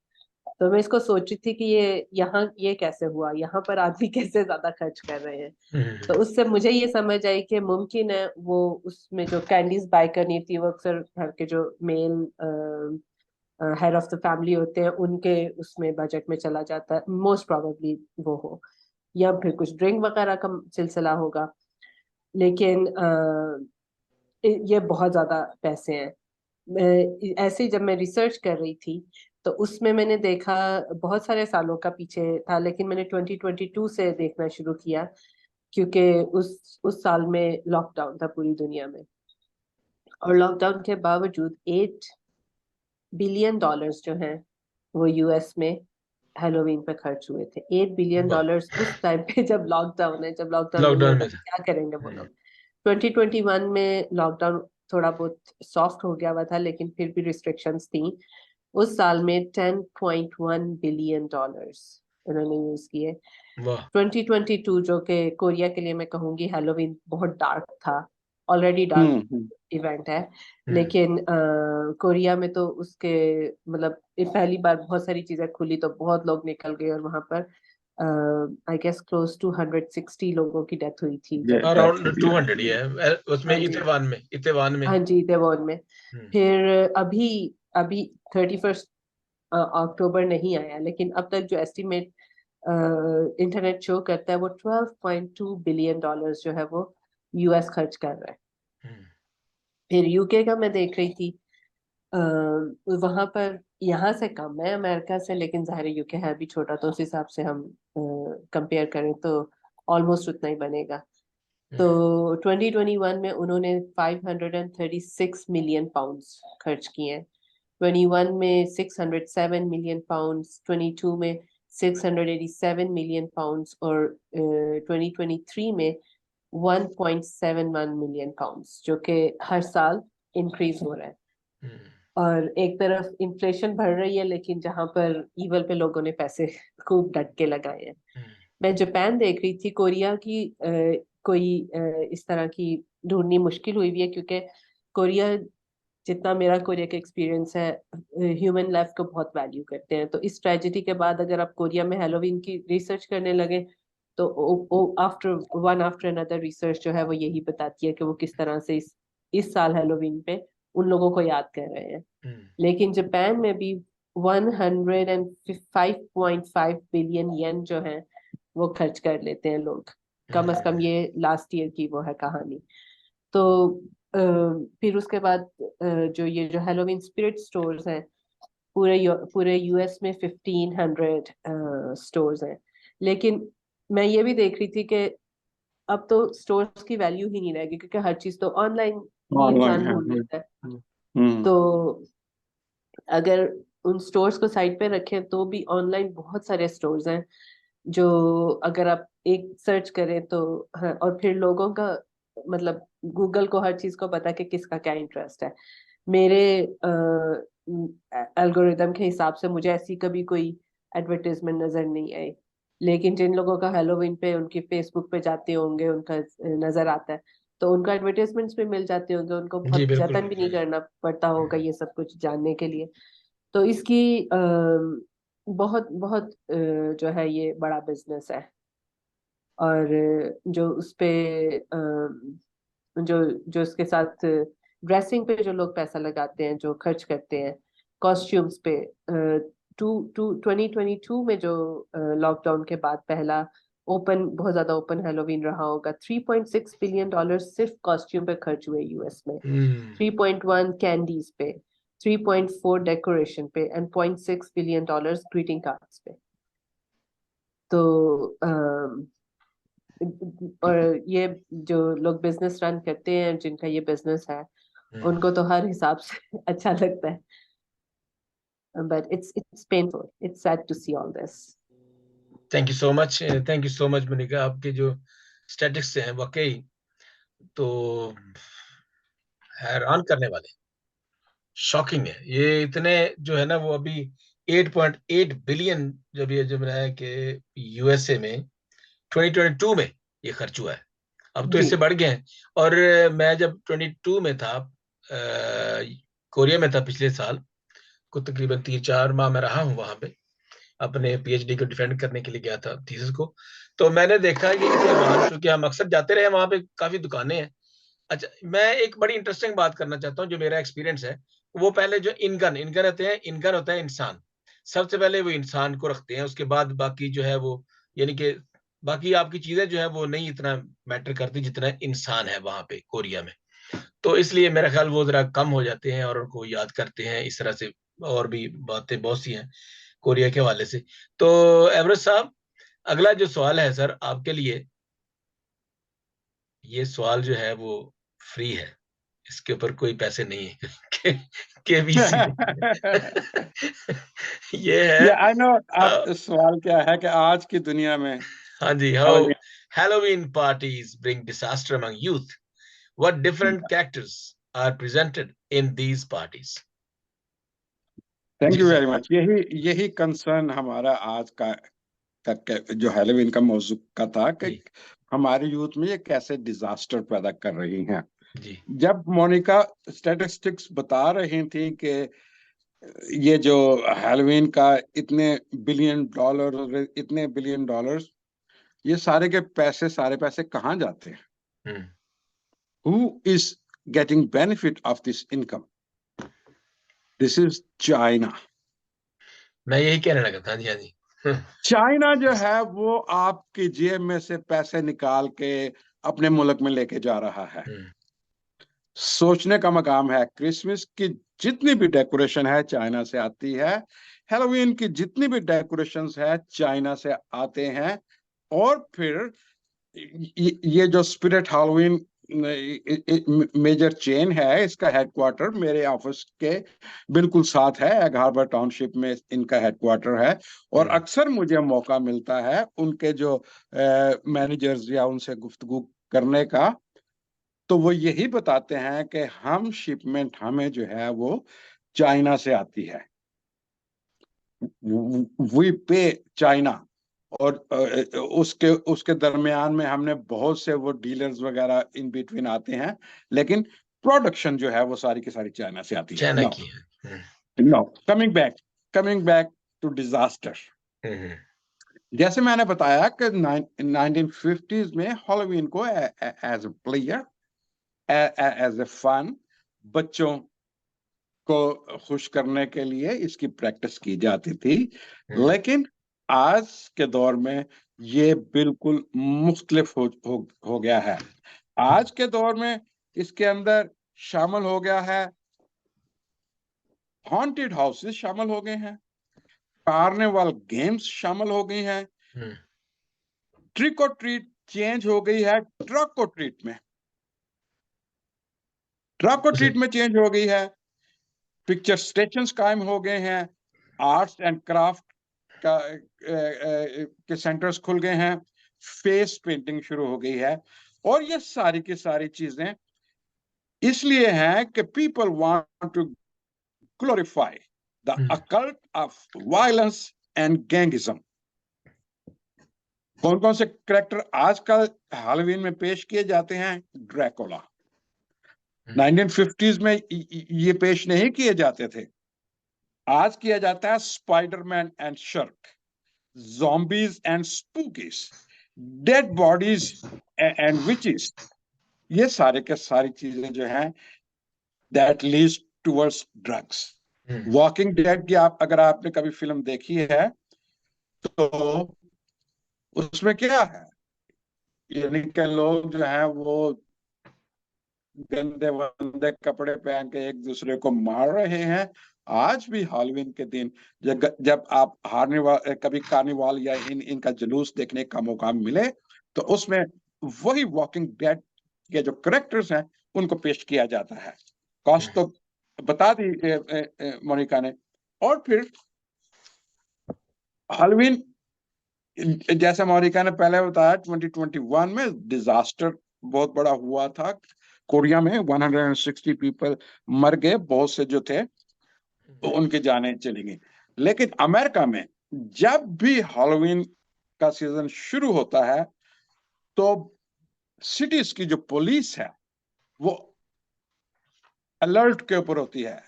तो मैं इसको सोच रही थी कि ये कैसे हुआ, यहाँ पर आदमी कैसे ज्यादा खर्च कर रहे हैं। तो उससे मुझे ये समझ आई कि मुमकिन है वो उसमें जो कैंडीज बाय करनी थी वो अक्सर घर के जो male head of the family होते हैं उनके उसमें बजट में चला जाता है, मोस्ट प्रोबेबली वो हो, या फिर कुछ ड्रिंक वगैरह का सिलसिला होगा। लेकिन ये बहुत ज्यादा पैसे हैं। ऐसे जब मैं रिसर्च कर रही थी तो उसमें मैंने देखा, बहुत सारे सालों का पीछे था, लेकिन मैंने 2022 से देखना शुरू किया क्योंकि उस साल में लॉकडाउन था पूरी दुनिया में, और लॉकडाउन के बावजूद $8 बिलियन जो हैं वो यूएस में हेलोवीन पे खर्च हुए थे। $8 बिलियन उस टाइम पे जब लॉकडाउन है, जब लॉकडाउन नहीं होता क्या करेंगे वो लोग। 2021 में लॉकडाउन थोड़ा बहुत सॉफ्ट हो गया हुआ था, लेकिन फिर भी रिस्ट्रिक्शंस थी। उस साल में $10.1 बिलियन उन्होंने यूज किए। 2022 जो कि कोरिया के लिए मैं कहूंगी हेलोवीन बहुत डार्क था, ऑलरेडी डार्क इवेंट है, लेकिन कोरिया में तो उसके मतलब पहली बार बहुत सारी चीजें खुली तो बहुत लोग निकल गए, और वहां पर आई गेस क्लोज टू 160 लोगों की डेथ हुई थी। अराउंड 200 ही है उसमें, इतेवान में। हाँ जी, इतेवान में। फिर अभी 31 अक्टूबर नहीं आया, लेकिन अब तक जो एस्टिमेट इंटरनेट शो करता है वो $12.2 बिलियन जो है वो यूएस खर्च कर रहा है। फिर यूके का मैं देख रही थी, वहां पर यहाँ से कम है अमेरिका से, लेकिन जाहिर है यूके है भी छोटा, तो उस हिसाब से हम कंपेयर करें तो ऑलमोस्ट उतना ही बनेगा। तो 2021 में उन्होंने 536 मिलियन पाउंड्स खर्च किए हैं, 21 में 607 मिलियन पाउंड्स, 22 में 687 मिलियन पाउंड्स, और 2023 में 1.71 मिलियन पाउंड्स, जो कि हर साल इंक्रीज हो रहा है। और एक तरफ इन्फ्लेशन बढ़ रही है, लेकिन जहां पर ईवल पे लोगों ने पैसे खूब डट के लगाए हैं। मैं जापान देख रही थी, कोरिया की कोई इस तरह की ढूंढनी मुश्किल हुई हुई है, क्योंकि कोरिया, जितना मेरा कोरिया का एक्सपीरियंस है, ह्यूमन लाइफ को बहुत वैल्यू करते हैं। तो इस ट्रेजेडी के बाद अगर आप कोरिया में हेलोवीन की रिसर्च करने लगे तो आफ्टर अनदर रिसर्च जो है वो यही बताती है कि वो किस तरह से इस साल हेलोवीन पे उन लोगों को याद कर रहे हैं। लेकिन जापान में भी 105.5 बिलियन येन जो है वो खर्च कर लेते हैं लोग, कम से कम ये लास्ट ईयर की वो है कहानी। तो फिर उसके बाद जो हेलोवीन स्पिरिट स्टोर्स हैं, पूरे यूएस में 1500 स्टोर्स हैं। लेकिन मैं ये भी देख रही थी कि अब तो स्टोर्स की वैल्यू ही नहीं रहेगी, क्योंकि हर चीज तो ऑनलाइन ही ऑनलाइन इंसान है। ढूंढ लेता है। तो अगर उन स्टोर्स को साइड पे रखें तो भी ऑनलाइन बहुत सारे स्टोर्स हैं जो अगर आप एक सर्च करें तो, हाँ, और फिर लोगों का मतलब गूगल को हर चीज को पता कि किसका क्या इंटरेस्ट है। मेरे एल्गोरिदम के हिसाब से मुझे ऐसी कभी कोई एडवर्टाइजमेंट नजर नहीं आई, लेकिन जिन लोगों का हेलोवीन पे उनकी फेसबुक पे जाते होंगे उनका नजर आता है, तो उनको एडवर्टाइजमेंट्स भी मिल जाते होंगे, उनको जी बहुत बिल्कुल। जतन भी नहीं करना पड़ता होगा ये सब कुछ जानने के लिए। तो इसकी बहुत बहुत जो है ये बड़ा बिजनेस है। और जो उस पे जो जो इसके साथ ड्रेसिंग पे जो लोग पैसा लगाते हैं, जो खर्च करते हैं कॉस्ट्यूम्स पे, 2022 में जो लॉकडाउन के बाद पहला बहुत ज्यादा ओपन हेलोवीन रहा होगा, $3.6 बिलियन सिर्फ कॉस्ट्यूम पे खर्च हुए यूएस में, 3.1 कैंडीज पे, 3.4 डेकोरेशन पे, एंड $0.6 बिलियन ग्रीटिंग कार्ड्स पे। तो और ये जो लोग बिजनेस रन करते हैं, जिनका ये बिजनेस है, उनको तो हर हिसाब से अच्छा लगता है, but it's painful, it's sad to see all this. Thank you so much Monica. आपके जो स्टैटिस्टिक्स हैं वाकई तो हैरान करने वाले, शॉकिंग है। ये इतने जो है ना वो अभी 8.8 बिलियन जब ये जब रहा है कि यूएसए में 2022 में ये खर्च हुआ है। अब तो इससे बढ़ गए हैं। और मैं जब 22 में था, कोरिया में था पिछले साल, को तकरीबन 3-4 माह में रहा हूँ वहां पे, अपने पीएचडी को डिफेंड करने के लिए गया था, थीसिस को। तो मैंने देखा कि वहां क्योंकि हम अक्सर जाते रहे, वहां पे काफी दुकानें हैं। अच्छा, मैं एक बड़ी इंटरेस्टिंग बात करना चाहता हूँ, जो मेरा एक्सपीरियंस है। वो पहले जो इनगन होते हैं, इनगन होता है इंसान, सबसे पहले वो इंसान को रखते हैं, उसके बाद बाकी जो है वो, यानी कि बाकी आपकी चीजें जो है वो नहीं इतना मैटर करती जितना इंसान है वहां पे कोरिया में। तो इसलिए मेरा ख्याल वो जरा कम हो जाते हैं और उनको याद करते हैं इस तरह से। और भी बातें बहुत सी हैं कोरिया के हवाले से। तो एवरेस्ट साहब, अगला जो सवाल है सर आपके लिए, ये सवाल जो है वो फ्री है, इसके ऊपर कोई पैसे नहीं है केबीसी ये है। आई नो आप सवाल क्या है कि आज की दुनिया में, हाँ जी, how Halloween parties bring disaster among youth. What different characters are presented in these parties? Thank you very much. यही कंसर्न हमारा आज का जो हेलोवीन का मौजू का था कि हमारे यूथ में ये कैसे डिजास्टर पैदा कर रही हैं। जब मोनिका स्टैटिस्टिक्स बता रही थी कि ये जो हेलोवीन का इतने बिलियन डॉलर, ये सारे पैसे कहाँ जाते हैं? Who is getting benefit of this income? This is China. मैं यही कहने लगा था। हाँ जी। चाइना जो है वो आपकी जेब में से पैसे निकाल के अपने मुल्क में लेके जा रहा है। सोचने का मकाम है, क्रिसमस की जितनी भी डेकोरेशन है चाइना से आती है, हेलोवीन की जितनी भी डेकोरेशंस है चाइना से आते हैं। और फिर ये जो स्पिरिट हेलोवीन मेजर चेन है, इसका हेडक्वार्टर मेरे ऑफिस के बिल्कुल साथ है, एग हार्बर टाउनशिप में इनका हेडक्वार्टर है। और अक्सर मुझे मौका मिलता है उनके जो मैनेजर्स या उनसे गुफ्तगू करने का, तो वो यही बताते हैं कि शिपमेंट हमें जो है वो चाइना से आती है, वी पे चाइना। और उसके दरमियान में हमने बहुत से वो डीलर्स वगैरह इन बिटवीन आते हैं, लेकिन प्रोडक्शन जो है वो सारी की सारी चाइना से आती है। No coming back to disaster. जैसे मैंने बताया कि 1950s में हेलोवीन को as a player, as a fun, बच्चों को खुश करने के लिए इसकी प्रैक्टिस की जाती थी। लेकिन आज के दौर में ये बिल्कुल मुख्तलिफ हो गया है। आज के दौर में इसके अंदर शामिल हो गया है, हॉन्टेड हाउसेस शामिल हो गए हैं, कार्निवल गेम्स शामिल हो गई हैं, ट्रिक और ट्रीट चेंज हो गई है ट्रक और ट्रीट में, ट्रक और ट्रीट में चेंज हो गई है, पिक्चर स्टेशंस कायम हो गए हैं, आर्ट्स एंड क्राफ्ट का के सेंटर्स खुल गए हैं, फेस पेंटिंग शुरू हो गई है। और ये सारी की सारी चीजें इसलिए हैं कि people want to glorify the occult of violence and gangism. कौन कौन से कैरेक्टर आजकल हैलोवीन में पेश किए जाते हैं? ड्रैकुला। 1950s में ये पेश नहीं किए जाते थे, आज किया जाता है Spiderman and shark, zombies and spookies, dead bodies and witches। ये सारे के सारी चीजें जो हैं that leads towards drugs। Walking dead की अगर आपने कभी फिल्म देखी है तो उसमें क्या है, यानी कि लोग जो है वो गंदे वंदे कपड़े पहन के एक दूसरे को मार रहे हैं। आज भी हैलोवीन के दिन जब आप कभी कार्निवाल या इनका जुलूस देखने का मौका मिले तो उसमें वही वॉकिंग डेड के जो कैरेक्टर्स हैं उनको पेश किया जाता है। कॉस्ट तो बता दी मोनिका ने। और फिर हैलोवीन, जैसे मोनिका ने पहले बताया, 2021 में डिजास्टर बहुत बड़ा हुआ था कोरिया में, 160 पीपल मर गए, बहुत से जो थे तो उनकी जानें चली गई। लेकिन अमेरिका में जब भी हैलोवीन का सीजन शुरू होता है तो सिटीज की जो पुलिस है वो अलर्ट के ऊपर होती है,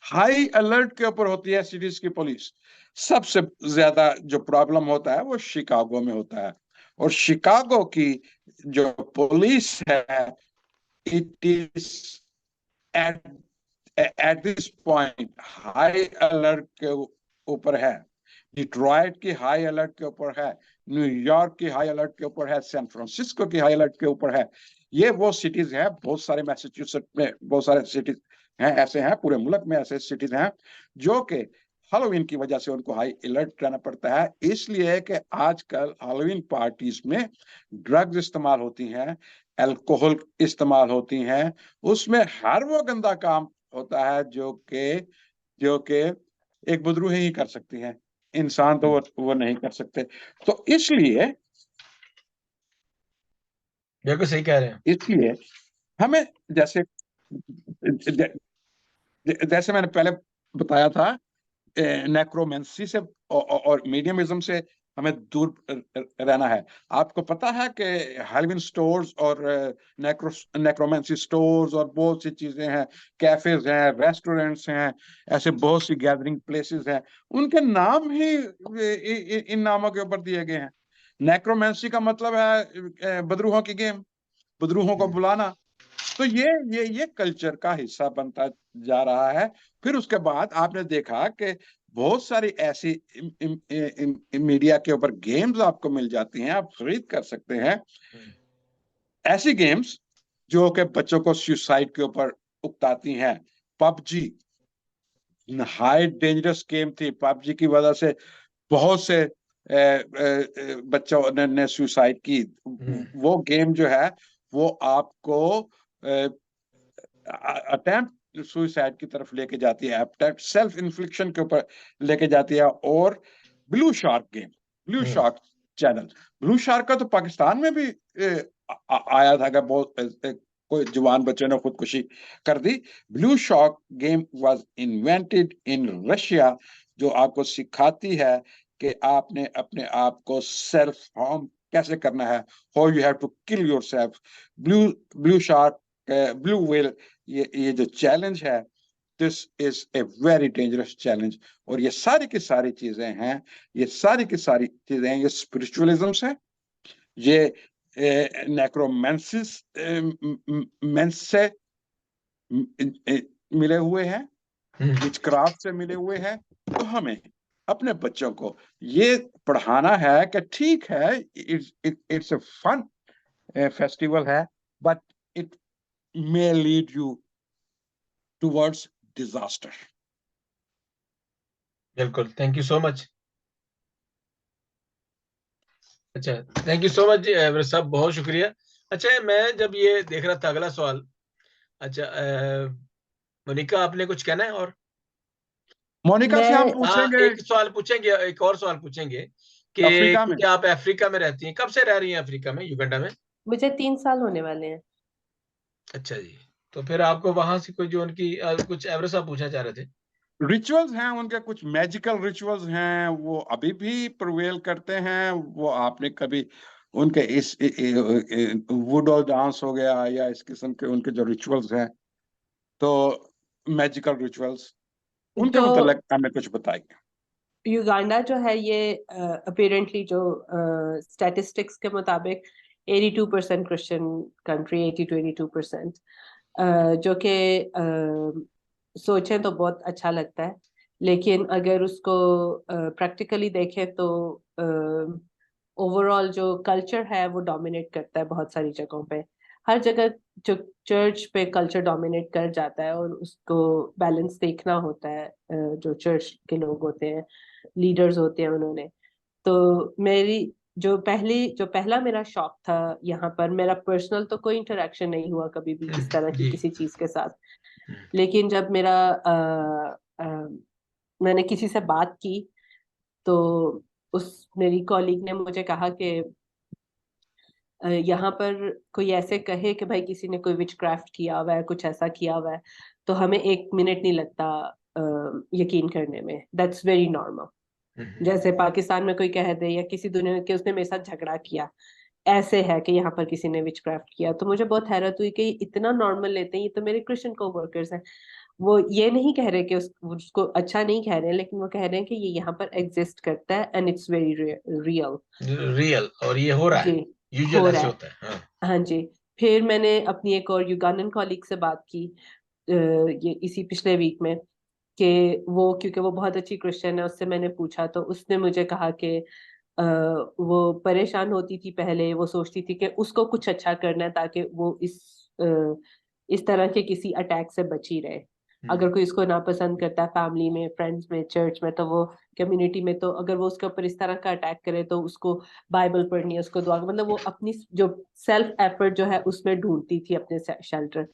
हाई अलर्ट के ऊपर होती है सिटीज की पुलिस। सबसे ज्यादा जो प्रॉब्लम होता है वो शिकागो में होता है, और शिकागो की जो पुलिस है it is at this point high alert के ऊपर है। डिट्रॉयट की हाई अलर्ट के ऊपर है, न्यूयॉर्क की हाई अलर्ट के ऊपर है, सैन फ्रांसिस्को की हाई अलर्ट के ऊपर है। ये वो सिटीज हैं, बहुत सारे मैसेच्यूसेट्स में बहुत सारे सिटीज हैं, ऐसे हैं पूरे मुल्क में ऐसे सिटीज हैं जो कि हैलोवीन की वजह से उनको हाई अलर्ट रहना पड़ता है। इसलिए कि आजकल हैलोवीन पार्टीज में ड्रग्स इस्तेमाल होती हैं, अल्कोहल इस्तेमाल होती हैं, उसमें हर वो गंदा काम होता है जो कि एक बुदरूह ही कर सकती है, इंसान तो वो नहीं कर सकते। तो इसलिए बिल्कुल सही कह रहे हैं। इसलिए हमें जैसे मैंने पहले बताया था, नेक्रोमेंसी से और मीडियमिज्म से हमें दूर रहना है। आपको पता है कि हैलोवीन स्टोर्स और नेक्रोमेंसी स्टोर्स और बहुत सी चीजें हैं, कैफेज हैं, रेस्टोरेंट्स हैं, ऐसे बहुत सी गैदरिंग प्लेसेस हैं, उनके नाम ही इन नामों के ऊपर दिए गए हैं। नेक्रोमेंसी का मतलब है बदरूहों की गेम, बदरूहों को बुलाना। तो ये कल्चर का हिस्सा बनता जा रहा है। फिर उसके बाद आपने देखा कि बहुत सारी ऐसी मीडिया के ऊपर गेम्स आपको मिल जाती हैं, आप खरीद कर सकते हैं ऐसी गेम्स जो कि बच्चों को सुसाइड के ऊपर उकताती हैं। पबजी हाई डेंजरस गेम थी, पबजी की वजह से बहुत से बच्चों ने सुसाइड की। वो गेम जो है वो आपको अटेम्प्ट सुसाइड की तरफ लेके जाती है, अटेम्प्ट सेल्फ इन्फ्लिक्शन के ऊपर लेके जाती है। और blue shark game, blue shark channel, blue shark का तो पाकिस्तान में भी आया था कि बहुत कोई जवान बच्चे ने खुदकुशी कर दी। Blue shark game was invented in Russia, जो आपको सिखाती है कि आपने अपने आप को सेल्फ हार्म कैसे करना है, how you have to kill yourself. Blue shark, blue whale, ये जो चैलेंज है, this is a very dangerous challenge. और ये सारी की सारी चीजें हैं, ये सारी की सारी चीजें हैं, ये स्पिरिचुअलिज्म है, ये नेक्रोमेंसिस मेंस से मिले हुए हैं, विचक्राफ्ट से मिले हुए हैं। तो हमें अपने बच्चों को ये पढ़ाना है कि ठीक है, इट्स ए फन फेस्टिवल है, but may lead you towards disaster. बिल्कुल, थैंक यू सो मच। अच्छा, थैंक यू सो मच साहब, बहुत शुक्रिया। अच्छा, मैं जब ये देख रहा था अगला सवाल, अच्छा मोनिका आपने कुछ कहना है? और मोनिका से हम पूछेंगे, एक सवाल पूछेंगे, एक और सवाल पूछेंगे कि अफ्रीका में, आप अफ्रीका में रहती हैं, कब से रह रही हैं अफ्रीका में, युगांडा में? मुझे 3 साल होने वाले हैं। अच्छा जी, तो फिर आपको वहां से कोई जो उनकी कुछ एवरेज आप पूछना चाह रहे थे? रिचुअल्स हैं उनके, कुछ मैजिकल रिचुअल्स हैं, वो अभी भी प्रवेल करते हैं। वो आपने कभी उनके इस वुडो डांस हो गया या इस किस्म के उनके जो रिचुअल्स हैं, तो मैजिकल रिचुअल्स, उनके जो मतलब हमें कुछ बताइए। युगांडा जो है ये अपेरेंटली जो स्टैटिस्टिक्स के मुताबिक 82% क्रिश्चियन कंट्री, 80 to 82%, जो कि सोचें तो बहुत अच्छा लगता है, लेकिन अगर उसको प्रैक्टिकली देखें तो ओवरऑल जो कल्चर है वो डोमिनेट करता है बहुत सारी जगहों पे। हर जगह जो चर्च पे कल्चर डोमिनेट कर जाता है और उसको बैलेंस देखना होता है, जो चर्च के लोग होते हैं, लीडर्स होते हैं, उन्होंने तो जो पहला मेरा शौक था यहाँ पर, मेरा पर्सनल तो कोई इंटरेक्शन नहीं हुआ कभी भी इस तरह की जी। किसी चीज के साथ, लेकिन जब मैंने किसी से बात की तो उस मेरी कॉलीग ने मुझे कहा कि यहाँ पर कोई ऐसे कहे कि भाई किसी ने कोई विच क्राफ्ट किया हुआ है, कुछ ऐसा किया हुआ है, तो हमें 1 मिनट नहीं लगता यकीन करने में। That's very normal. जैसे पाकिस्तान में कोई कह दे या किसी दुनिया के उसने मेरे साथ झगड़ा किया, ऐसे है कि यहाँ पर किसी ने विच क्राफ्ट किया, तो मुझे बहुत हैरत हुई कि इतना नॉर्मल लेते हैं। ये तो मेरे क्रिश्चियन को वर्कर्स हैं, वो ये नहीं कह रहे कि उसको अच्छा नहीं कह रहे हैं, लेकिन वो कह रहे हैं कि ये यहाँ पर एग्जिस्ट करता है एंड इट्स वेरी रियल, और ये हो रहा जी, है, यूजुअल हो ऐसे रहा है। होता है। हाँ, हाँ जी। फिर मैंने अपनी एक और युगांडन कॉलीग से बात की ये इसी पिछले वीक में, कि वो क्योंकि वो बहुत अच्छी क्रिश्चियन है, उससे मैंने पूछा तो उसने मुझे कहा कि वो परेशान होती थी पहले, वो सोचती थी कि उसको कुछ अच्छा करना है ताकि वो इस तरह के किसी अटैक से बची रहे। अगर कोई उसको नापसंद करता है फैमिली में, फ्रेंड्स में, चर्च में, तो वो कम्युनिटी में, तो अगर वो उसके ऊपर इस तरह का अटैक करे तो उसको बाइबल पढ़नी है, उसको दुआ, मतलब वो अपनी जो सेल्फ एफर्ट जो है उसमें ढूंढती थी अपने शेल्टर।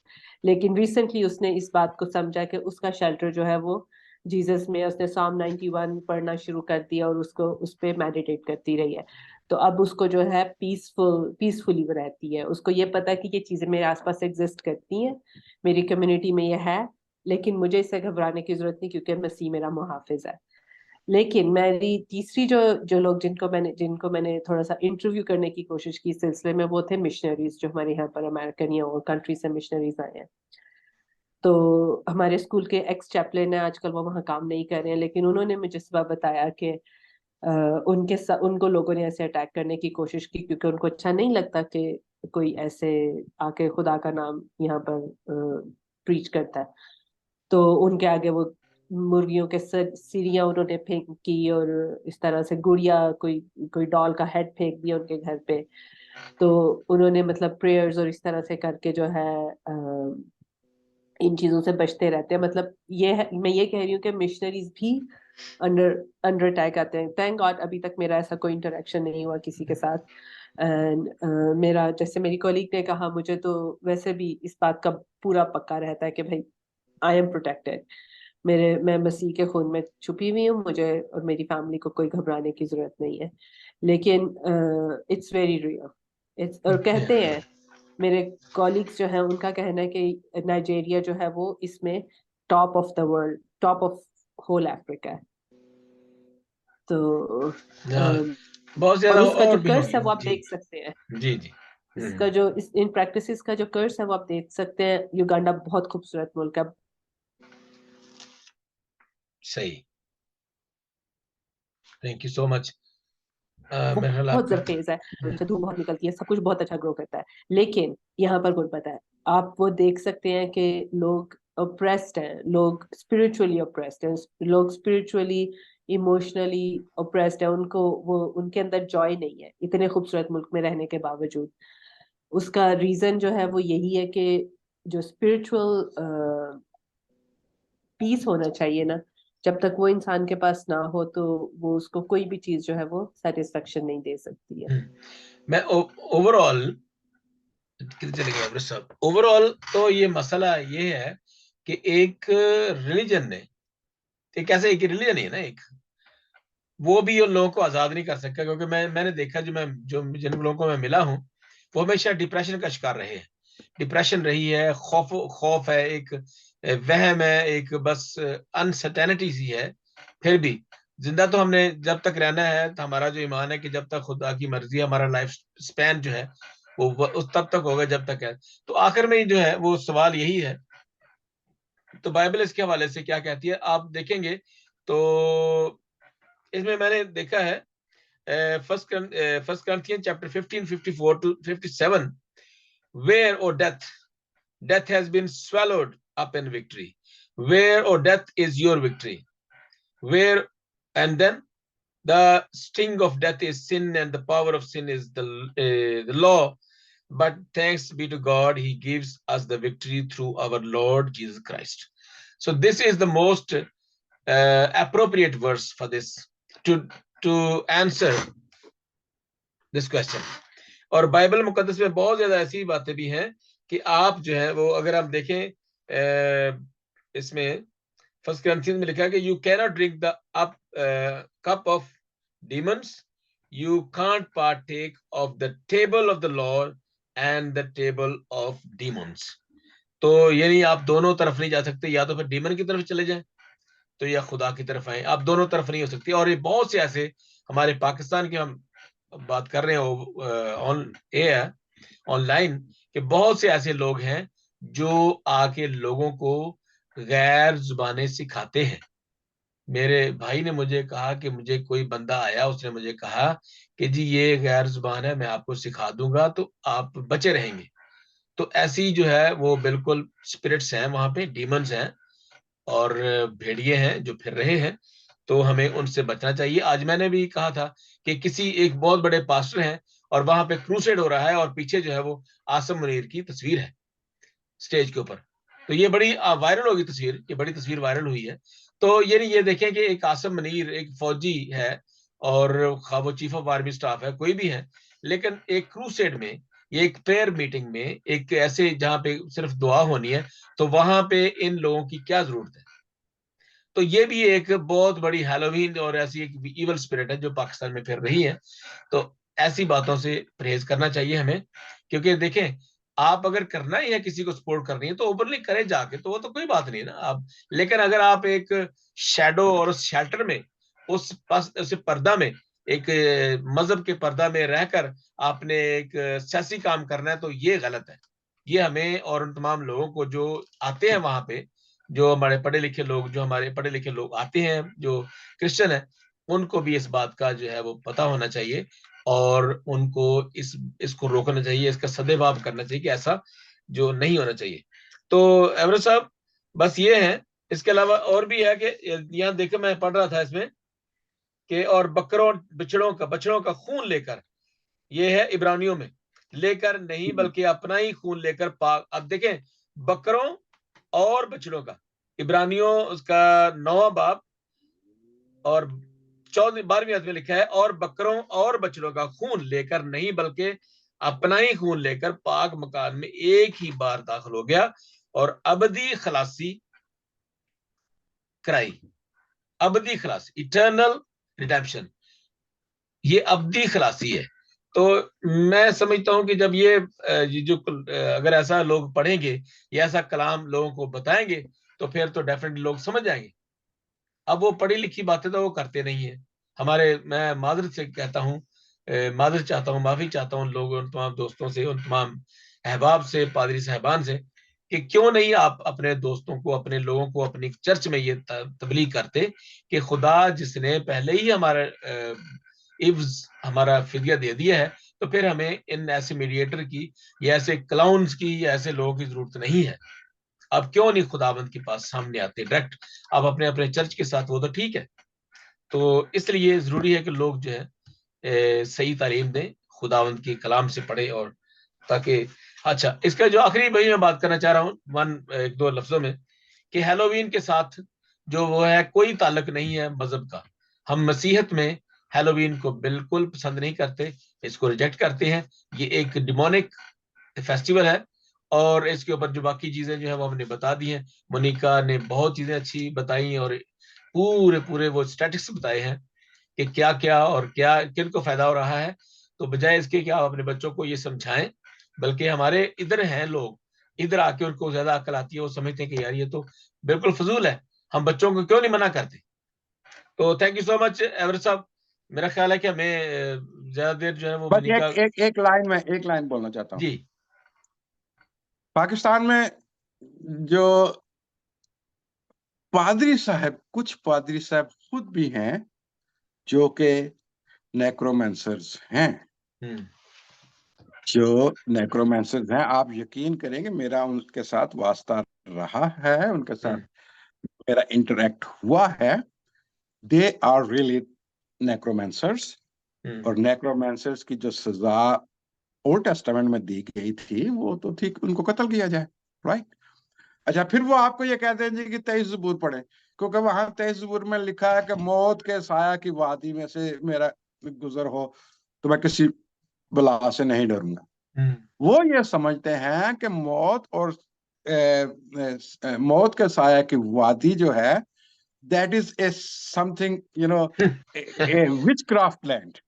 लेकिन रिसेंटली उसने इस बात को समझा कि उसका शेल्टर जो है वो जीसस में, उसने Psalm 91 पढ़ना शुरू कर दिया और उसको उस पे मेडिटेट करती रही है। तो अब उसको जो है पीसफुली वो रहती है, उसको ये पता है कि ये चीजें मेरे आसपास एग्जिस्ट करती हैं, मेरी कम्युनिटी में ये है, लेकिन मुझे इससे घबराने की जरूरत नहीं क्योंकि मसीह मेरा मुहाफिज है। लेकिन मेरी तीसरी जो जो लोग जिनको मैंने थोड़ा सा इंटरव्यू करने की कोशिश की इस सिलसिले में, वो थे मिशनरीज, जो हमारे यहाँ पर अमेरिकन या और कंट्री से मिशनरीज आए हैं। तो हमारे स्कूल के एक्स चैपलिन है, आजकल वो वहाँ काम नहीं कर रहे हैं, लेकिन उन्होंने मुझे सुबह बताया कि उनको लोगों ने ऐसे अटैक करने की कोशिश की क्योंकि उनको अच्छा नहीं लगता कि कोई ऐसे आके खुदा का नाम यहाँ पर प्रीच करता है। तो उनके आगे वो मुर्गियों के सिरियां उन्होंने फेंकी और इस तरह से गुड़िया, कोई कोई डॉल का हेड फेंक दिया उनके घर पे। तो उन्होंने मतलब प्रेयर्स और इस तरह से करके जो है इन चीजों से बचते रहते हैं। मतलब मैं ये कह रही हूँ कि मिशनरीज भी अंडर अंडर अटैक आते हैं। थैंक गॉड अभी तक मेरा ऐसा कोई इंटरेक्शन नहीं हुआ किसी के साथ। एंड मेरा, जैसे मेरी कॉलीग ने कहा, मुझे तो वैसे भी इस बात का पूरा पक्का रहता है कि भाई आई एम प्रोटेक्टेड, मैं मसीह के खून में छुपी हुई हूँ, मुझे और मेरी फैमिली को कोई घबराने की जरूरत नहीं है। लेकिन इट्स वेरी रियल। और कहते हैं मेरे कॉलीग्स जो हैं, उनका कहना है कि नाइजीरिया जो है वो इसमें top of the world, top of whole Africa है। तो बहुत ज्यादा और उसका जो और भी कर्स होगी। है वो आप जी देख सकते हैं। जी जी। इसका जो इन प्रैक्टिसेस का जो कर्स है वो आप देख सकते हैं। युगांडा बहुत खूबसूरत मुल्क है। सही, थैंक यू सो मच। मेरे ख्याल बहुत आपका जरखेज है, धूप बहुत निकलती है, सब कुछ बहुत अच्छा ग्रो करता है, लेकिन यहाँ पर कुछ पता है, आप वो देख सकते हैं कि लोग ऑप्रेस्ड हैं, लोग स्पिरिचुअली ऑप्रेस्ड हैं, लोग स्पिरिचुअली इमोशनली ऑप्रेस्ड है, उनको वो उनके अंदर जॉय नहीं है इतने खूबसूरत मुल्क में रहने के बावजूद। उसका रीजन जो है वो यही है कि जो स्पिरिचुअल पीस होना चाहिए ना, जब तक वो इंसान के पास ना हो तो वो उसको कोई भी चीज जो है वो सेटिस्फेक्शन नहीं दे सकती है। मैं ओवरऑल कितने चले गए अमृत साहब, ओवरऑल तो ये मसला ये है कि एक रिलीजन ने, एक ऐसे एक रिलीजन है ना, एक वो भी उन लोगों को आजाद नहीं कर सकता, क्योंकि मैंने देखा जो जिन लोगों को मैं मिला हूं वो हमेशा डिप्रेशन का शिकार रहे हैं। डिप्रेशन रही है, खौफ है, एक वहम है, एक बस अनसर्टेनिटी सी है। फिर भी जिंदा तो हमने जब तक रहना है, तो हमारा जो ईमान है कि जब तक खुदा की मर्जी, हमारा लाइफ स्पैन जो है वो उस तब तक होगा जब तक है। तो आखिर में जो है वो सवाल यही है, तो बाइबल इसके हवाले से क्या कहती है आप देखेंगे तो इसमें मैंने देखा है first Corinthians chapter 15 54 to 57, where o death has been swallowed up in victory, where o death is your victory, where, and then the sting of death is sin and the power of sin is the law, but thanks be to God, he gives us the victory through our Lord Jesus Christ. So this is the most appropriate verse for this to answer this question. और Bible मुकद्दस में बहुत ज्यादा ऐसी बातें भी हैं कि आप जो है वो अगर आप देखें इसमें फर्स्ट Corinthians में लिखा है कि you cannot drink the cup of demons, you can't partake of the table of the Lord and the table of demons. तो यानी आप दोनों तरफ नहीं जा सकते, या तो फिर डीमन की तरफ चले जाएं तो या खुदा की तरफ आए, आप दोनों तरफ नहीं हो सकती। और ये बहुत से ऐसे हमारे पाकिस्तान की हम बात कर रहे हैं ऑन एयर ऑनलाइन कि बहुत से ऐसे लोग हैं जो आके लोगों को गैर जुबानें सिखाते हैं। मेरे भाई ने मुझे कहा कि मुझे कोई बंदा आया, उसने मुझे कहा कि जी ये गैर जुबान है, मैं आपको सिखा दूंगा तो आप बचे रहेंगे। तो ऐसी जो है वो बिल्कुल स्पिरिट्स हैं, वहां पे डीमंस हैं और भेड़िए हैं जो फिर रहे हैं, तो हमें उनसे बचना चाहिए। आज मैंने भी कहा था कि किसी एक बहुत बड़े पास्टर हैं और वहां पे क्रूसेड हो रहा है और पीछे जो है वो आसम मुनीर की तस्वीर है स्टेज के ऊपर। तो ये बड़ी वायरल होगी तस्वीर, ये बड़ी तस्वीर वायरल हुई है। तो ये देखें कि एक आसम मुनीर एक फौजी है और वो चीफ ऑफ आर्मी स्टाफ है, कोई भी है, लेकिन एक क्रूसेड में, ये एक प्रेयर मीटिंग में, एक ऐसे जहां पे सिर्फ दुआ होनी है, तो वहां पे इन लोगों की क्या जरूरत है। तो ये भी एक बहुत बड़ी हैलोवीन और ऐसी एक इवल स्पिरिट है जो पाकिस्तान में फिर रही है। तो ऐसी बातों से परहेज करना चाहिए हमें, क्योंकि देखें आप अगर करना ही है, किसी को सपोर्ट करनी है तो ओपनली करें जाके, तो वो तो कोई बात नहीं ना आप। लेकिन अगर आप एक शैडो और उस शेल्टर में, उस पर्दा में, एक मजहब के पर्दा में रहकर आपने एक सियासी काम करना है, तो ये गलत है। ये हमें और उन तमाम लोगों को जो आते हैं वहां पे, जो हमारे पढ़े लिखे लोग, जो हमारे पढ़े लिखे लोग आते हैं जो क्रिश्चियन है, उनको भी इस बात का जो है वो पता होना चाहिए और उनको इसको रोकना चाहिए, इसका सदैव करना चाहिए कि ऐसा जो नहीं होना चाहिए। तो एवरेज साहब बस ये है। इसके अलावा और भी है कि यहाँ देखो मैं पढ़ रहा था इसमें कि और बछड़ों का खून लेकर, ये है इब्रानियों में, लेकर नहीं बल्कि अपना ही खून लेकर पाक। अब देखें बकरों और बछड़ों का, इब्रानियों उसका 9वां बाब और 12वीं आयत में लिखा है, और बकरों और बछड़ों का खून लेकर नहीं बल्कि अपना ही खून लेकर पाक मकान में एक ही बार दाखिल हो गया और अबदी खलासी कराई। अबदी खलासी, इटर्नल रिडेम्पशन, ये अबदी खलासी है। तो मैं समझता हूं कि जब ये जो अगर ऐसा लोग पढ़ेंगे या ऐसा कलाम लोगों को बताएंगे तो फिर तो डेफिनेटली लोग समझ जाएंगे। अब वो पढ़ी लिखी बातें तो वो करते नहीं है हमारे। मैं माजरत से कहता हूँ, माजरत चाहता हूँ, माफी चाहता हूँ लोगों, उन तमाम दोस्तों से, उन तमाम अहबाब से, पादरी साहबान से, कि क्यों नहीं आप अपने दोस्तों को, अपने लोगों को अपनी चर्च में ये तबलीग करते कि खुदा जिसने पहले ही हमारा फिदिया दे दिया है, तो फिर हमें इन ऐसे मीडिएटर की या ऐसे क्लाउन्स की या ऐसे लोगों की जरूरत नहीं है। अब क्यों नहीं खुदावंद के पास सामने आते डायरेक्ट, अब अपने अपने चर्च के साथ, वो तो ठीक है। तो इसलिए जरूरी है कि लोग जो है सही तालीम दें, खुदावंद के कलाम से पढ़े, और ताकि अच्छा, इसका जो आखिरी भाई मैं बात करना चाह रहा हूँ एक दो लफ्जों में, कि हैलोवीन के साथ जो वो है कोई ताल्लुक नहीं है मजहब का। हम मसीहत में हैलोवीन को बिल्कुल पसंद नहीं करते, इसको रिजेक्ट करते हैं। ये एक डिमोनिक फेस्टिवल है, और इसके ऊपर जो बाकी चीजें जो है वो हमने बता दी हैं। मोनिका ने बहुत चीजें अच्छी बताई, और पूरे पूरे वो स्टैटिस्टिक्स बताए हैं कि क्या क्या और क्या किन को फायदा हो रहा है। तो बजाय इसके कि आप अपने बच्चों को ये समझाएं, बल्कि हमारे इधर हैं लोग, इधर आके उनको ज्यादा अकल आती है, वो समझते हैं कि यार ये तो बिल्कुल फजूल है, हम बच्चों को क्यों नहीं मना करते। तो thank you so much ever साहब। मेरा ख्याल है कि हमें ज्यादा देर जो है वो बस मोनिका। एक लाइन बोलना चाहता हूँ। जी। पाकिस्तान में जो पादरी साहब, कुछ पादरी साहब खुद भी हैं जो कि नेक्रोमेंसर्स हैं, जो नेक्रोमेंसर्स हैं। आप यकीन करेंगे, मेरा उनके साथ वास्ता रहा है, उनके साथ मेरा इंटरेक्ट हुआ है। They are really necromancers. और नेक्रोमेंसर्स की जो सजा ओल्ड टेस्टामेंट में दी गई थी, वो तो ठीक, उनको कत्ल किया जाए, राइट। अच्छा, फिर वो आपको ये कहते हैं जी कि 23 ज़बूर पढ़े, क्योंकि वहां 23 ज़बूर में लिखा है कि मौत के साया की वादी में से मेरा गुजर हो तो मैं किसी बला से नहीं डरूंगा। वो ये समझते हैं कि मौत के साया की वादी जो है, that is a something, you know, A witchcraft land.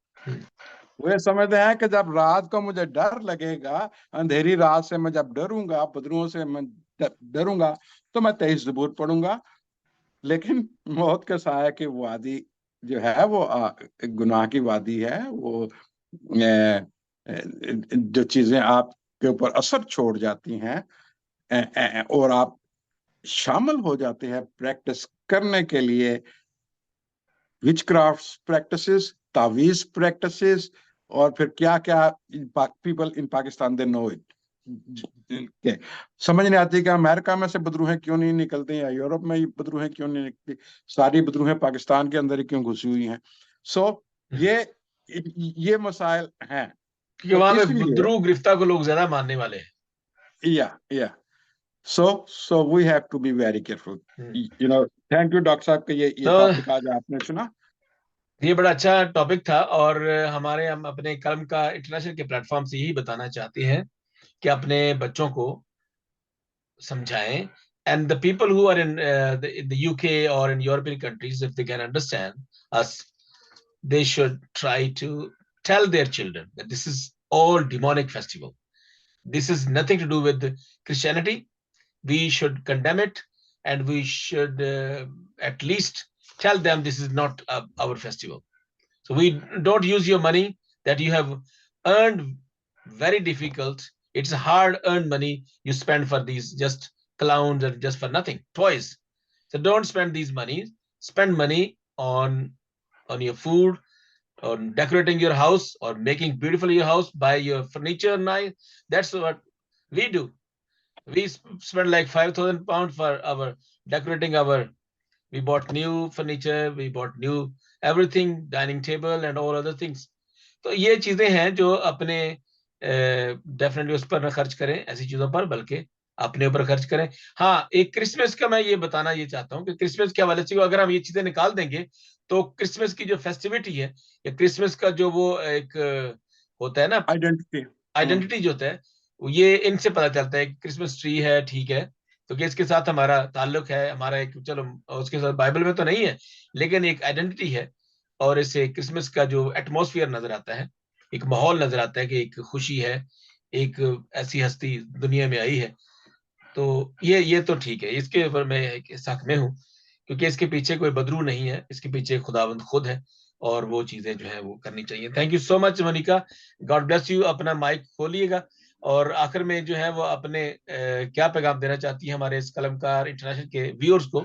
वो ये समझते हैं कि जब रात को मुझे डर लगेगा, अंधेरी रात से मैं जब डरूंगा, बदरुओं से मैं डरूंगा, तो मैं 23 ज़बूर पढ़ूंगा। लेकिन मौत के साया की वादी जो है वो गुनाह की वादी है। वो जो चीजें आपके ऊपर असर छोड़ जाती हैं और आप शामिल हो जाते हैं प्रैक्टिस करने के लिए, विचक्राफ्ट प्रैक्टिसेस, तावीज प्रैक्टिसेस, और फिर क्या क्या people in Pakistan they know it. समझ नहीं आती कि अमेरिका में से बदरूहें क्यों नहीं निकलती, या यूरोप में बदरूहें क्यों नहीं निकलती, सारी बदरूहें पाकिस्तान के अंदर ही क्यों घुसी हुई हैं। सो ये मसाइल हैं, क्योंकि तो वहां पे इसलिए बुद्रू गिरफ्ता को लोग ज्यादा मानने वाले हैं। या so we have to be very careful, you know। Thank you doctor साहब कि ये टॉपिक आज आपने चुना। ये बड़ा अच्छा टॉपिक था, और हम अपने कलम का इंटरनेशनल के प्लेटफॉर्म से यही बताना चाहते हैं कि अपने बच्चों को समझाएं, and the people who are in the UK or in European countries, if they can understand us, they should try to tell their children that this is all demonic festival. This is nothing to do with Christianity. We should condemn it, and we should at least tell them this is not our festival. So we don't use your money that you have earned very difficult. It's hard earned money you spend for these just clowns and just for nothing, toys. So don't spend these money. Spend money on your food, on decorating your house, or making beautiful your house. Buy your furniture nice. That's what we do. We spend like £5,000 for our decorating our. We bought new furniture, we bought new everything, dining table and all other things. तो ये चीजें हैं जो अपने definitely उस पर न खर्च करें, ऐसी चीजों पर, बल्कि अपने ऊपर खर्च करें। हाँ, एक क्रिसमस का मैं ये बताना ये चाहता हूँ कि क्रिसमस के हवाले से अगर हम ये चीजें निकाल देंगे, तो क्रिसमस की जो फेस्टिविटी है, या क्रिसमस का जो वो एक होता है ना, आइडेंटिटी जो होता है, ये इनसे पता चलता है। क्रिसमस ट्री है, ठीक है, तो कि इसके साथ हमारा ताल्लुक है, हमारा एक, चलो उसके साथ बाइबल में तो नहीं है, लेकिन एक आइडेंटिटी है। और इससे क्रिसमस का जो एटमॉस्फेयर नजर आता है, एक माहौल नजर आता है कि एक खुशी है, एक ऐसी हस्ती दुनिया में आई है। तो ये तो ठीक है, इसके ऊपर मैं एक साथ में हूँ, क्योंकि इसके पीछे कोई बदरू नहीं है, इसके पीछे खुदावंद खुद है, और वो चीजें जो है वो करनी चाहिए। Thank you so much Monica, God bless you. अपना माइक खोलिएगा, और आखिर में जो है वो अपने क्या पैगाम देना चाहती है हमारे इस कलमकार इंटरनेशनल के व्यूअर्स को,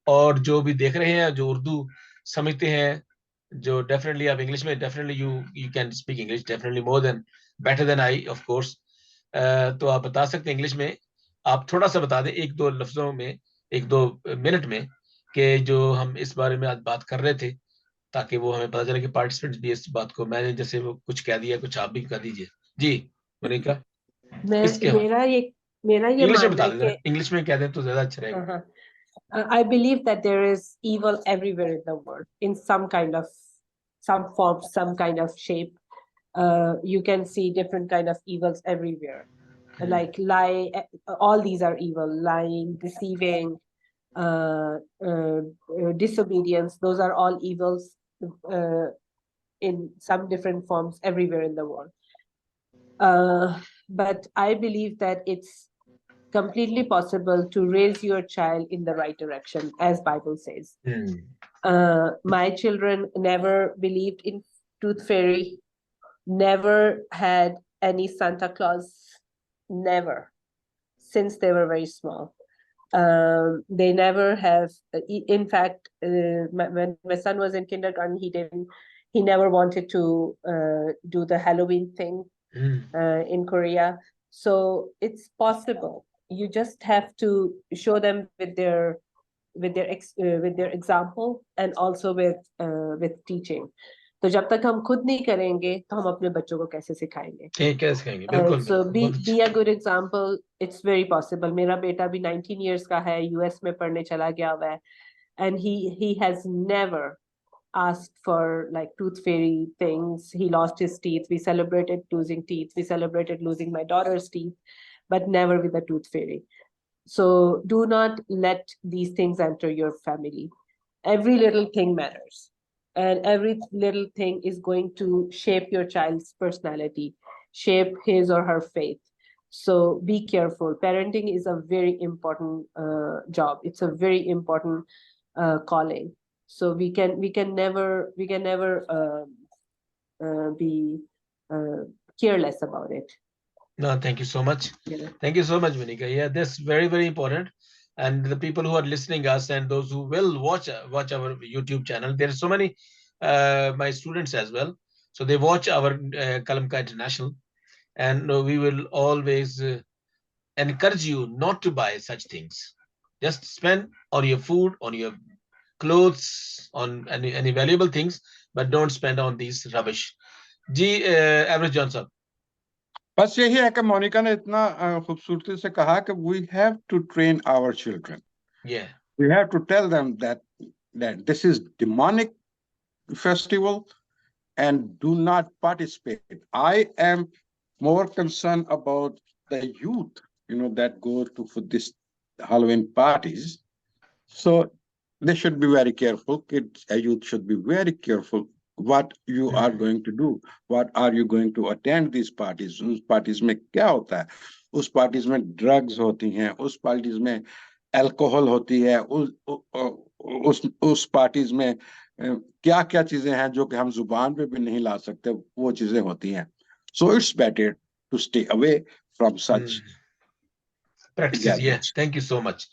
और जो भी देख रहे हैं, जो उर्दू समझते हैं, जो डेफिनेटली आप इंग्लिश में, definitely you can speak English definitely more than better than I of course. तो आप बता सकते हैं इंग्लिश में, आप थोड़ा सा बता दें एक दो लफ्जों में, एक दो मिनट में, कि जो हम इस बारे में आज बात कर रहे थे, ताकि वो हमें पता चले कि पार्टिसिपेंट्स भी इस बात को, मैंने जैसे वो कुछ कह दिया, कुछ आप भी कह दीजिए। जी मोनिका। मेरा ये इंग्लिश में मानना बता है देना, कि इंग्लिश में कह दें तो ज्यादा अच्छा रहेगा। I believe that there is evil everywhere in the world, in some form, some kind of shape. You can see different kind of evils everywhere. Like lie, all these are evil. Lying, deceiving, disobedience. Those are all evils in some different forms everywhere in the world. But I believe that it's completely possible to raise your child in the right direction, as Bible says. My children never believed in tooth fairy, never had any Santa Claus, never, since they were very small. They never have, in fact, when my son was in kindergarten, he never wanted to do the Halloween thing in Korea. So it's possible. You just have to show them with their example and also with teaching. तो जब तक हम खुद नहीं करेंगे तो हम अपने बच्चों को कैसे सिखाएंगे? कैसे सिखाएंगे? बिल्कुल So बिल्कुल, be a good example. It's very possible. मेरा बेटा भी 19 years का है, US में पढ़ने चला गया हुआ है, and he has never asked for like tooth fairy things. He lost his teeth. We celebrated losing teeth. We celebrated losing my daughter's teeth, but never with a tooth fairy. So do not let these things enter your family. Every little thing matters. And every little thing is going to shape your child's personality, shape his or her faith. So be careful. Parenting is a very important job. It's a very important calling. So we can never be careless about it. No, thank you so much. Yeah. Thank you so much, Monica. Yeah, that's very, very important. And the people who are listening us and those who will watch our YouTube channel, there are so many my students as well. So they watch our Kalamka International, and we will always encourage you not to buy such things. Just spend on your food, on your clothes, on any valuable things, but don't spend on these rubbish. Ji, Average Johnson. बस यही है कि मोनिका ने इतना खूबसूरती से कहा कि we have to train our children. Yeah. We have to tell them that this is demonic festival and do not participate. I am more concerned about the youth, that go for this Halloween parties. So they should be very careful. Kids, youth should be very careful what you are going to do. What are you going to attend these parties? उस parties में क्या होता है? उस parties में drugs होती हैं, उस parties में alcohol होती है, उस parties में क्या क्या चीजें हैं जो कि हम जुबान पे भी नहीं ला सकते, वो चीजें होती हैं. So it's better to stay away from such practices. Yeah, thank you so much.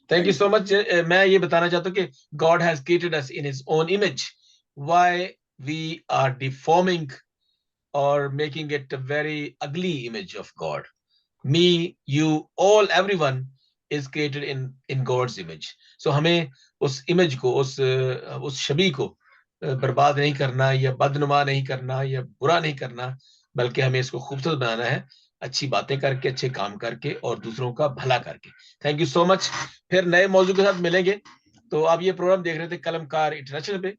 Thank you so much. मैं ये बताना चाहता हूँ कि God has created us in His own image. Why we are deforming or making it a very ugly image of God? Me, you, all, everyone is created in God's image. So हमें उस image को, उस छवि को बर्बाद नहीं करना या बदनुमा नहीं करना या बुरा नहीं करना, बल्कि हमें इसको खूबसूरत बनाना है, अच्छी बातें करके, अच्छे काम करके और दूसरों का भला करके. Thank you so much. फिर नए मौजू के साथ मिलेंगे. तो आप ये प्रोग्राम देख रहे थे कलमकार इंटरनेशनल पे.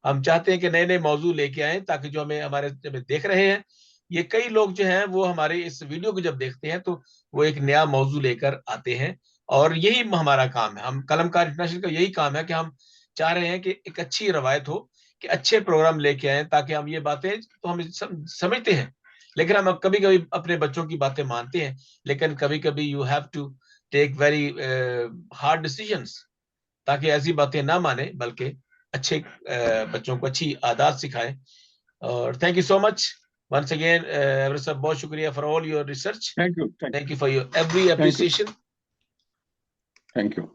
हम चाहते हैं कि नए नए मौजू लेके आए ताकि जो हमें हमारे जब देख रहे हैं, ये कई लोग जो हैं वो हमारे इस वीडियो को जब देखते हैं तो वो एक नया मौजू लेकर आते हैं. और यही हमारा काम है. हम कलमकार इंटरनेशनल का यही काम है कि हम चाह रहे हैं कि एक अच्छी रवायत हो, कि अच्छे प्रोग्राम लेके आए ताकि हम ये बातें तो हम समझते हैं, लेकिन हम कभी कभी अपने बच्चों की बातें मानते हैं, लेकिन कभी कभी you have to take very hard decisions ताकि ऐसी बातें ना माने बल्कि अच्छे बच्चों को अच्छी आदत सिखाएं. और thank you so much once again. Everest sir, बहुत शुक्रिया for all your research. Thank you. Thank you for your every appreciation. Thank you.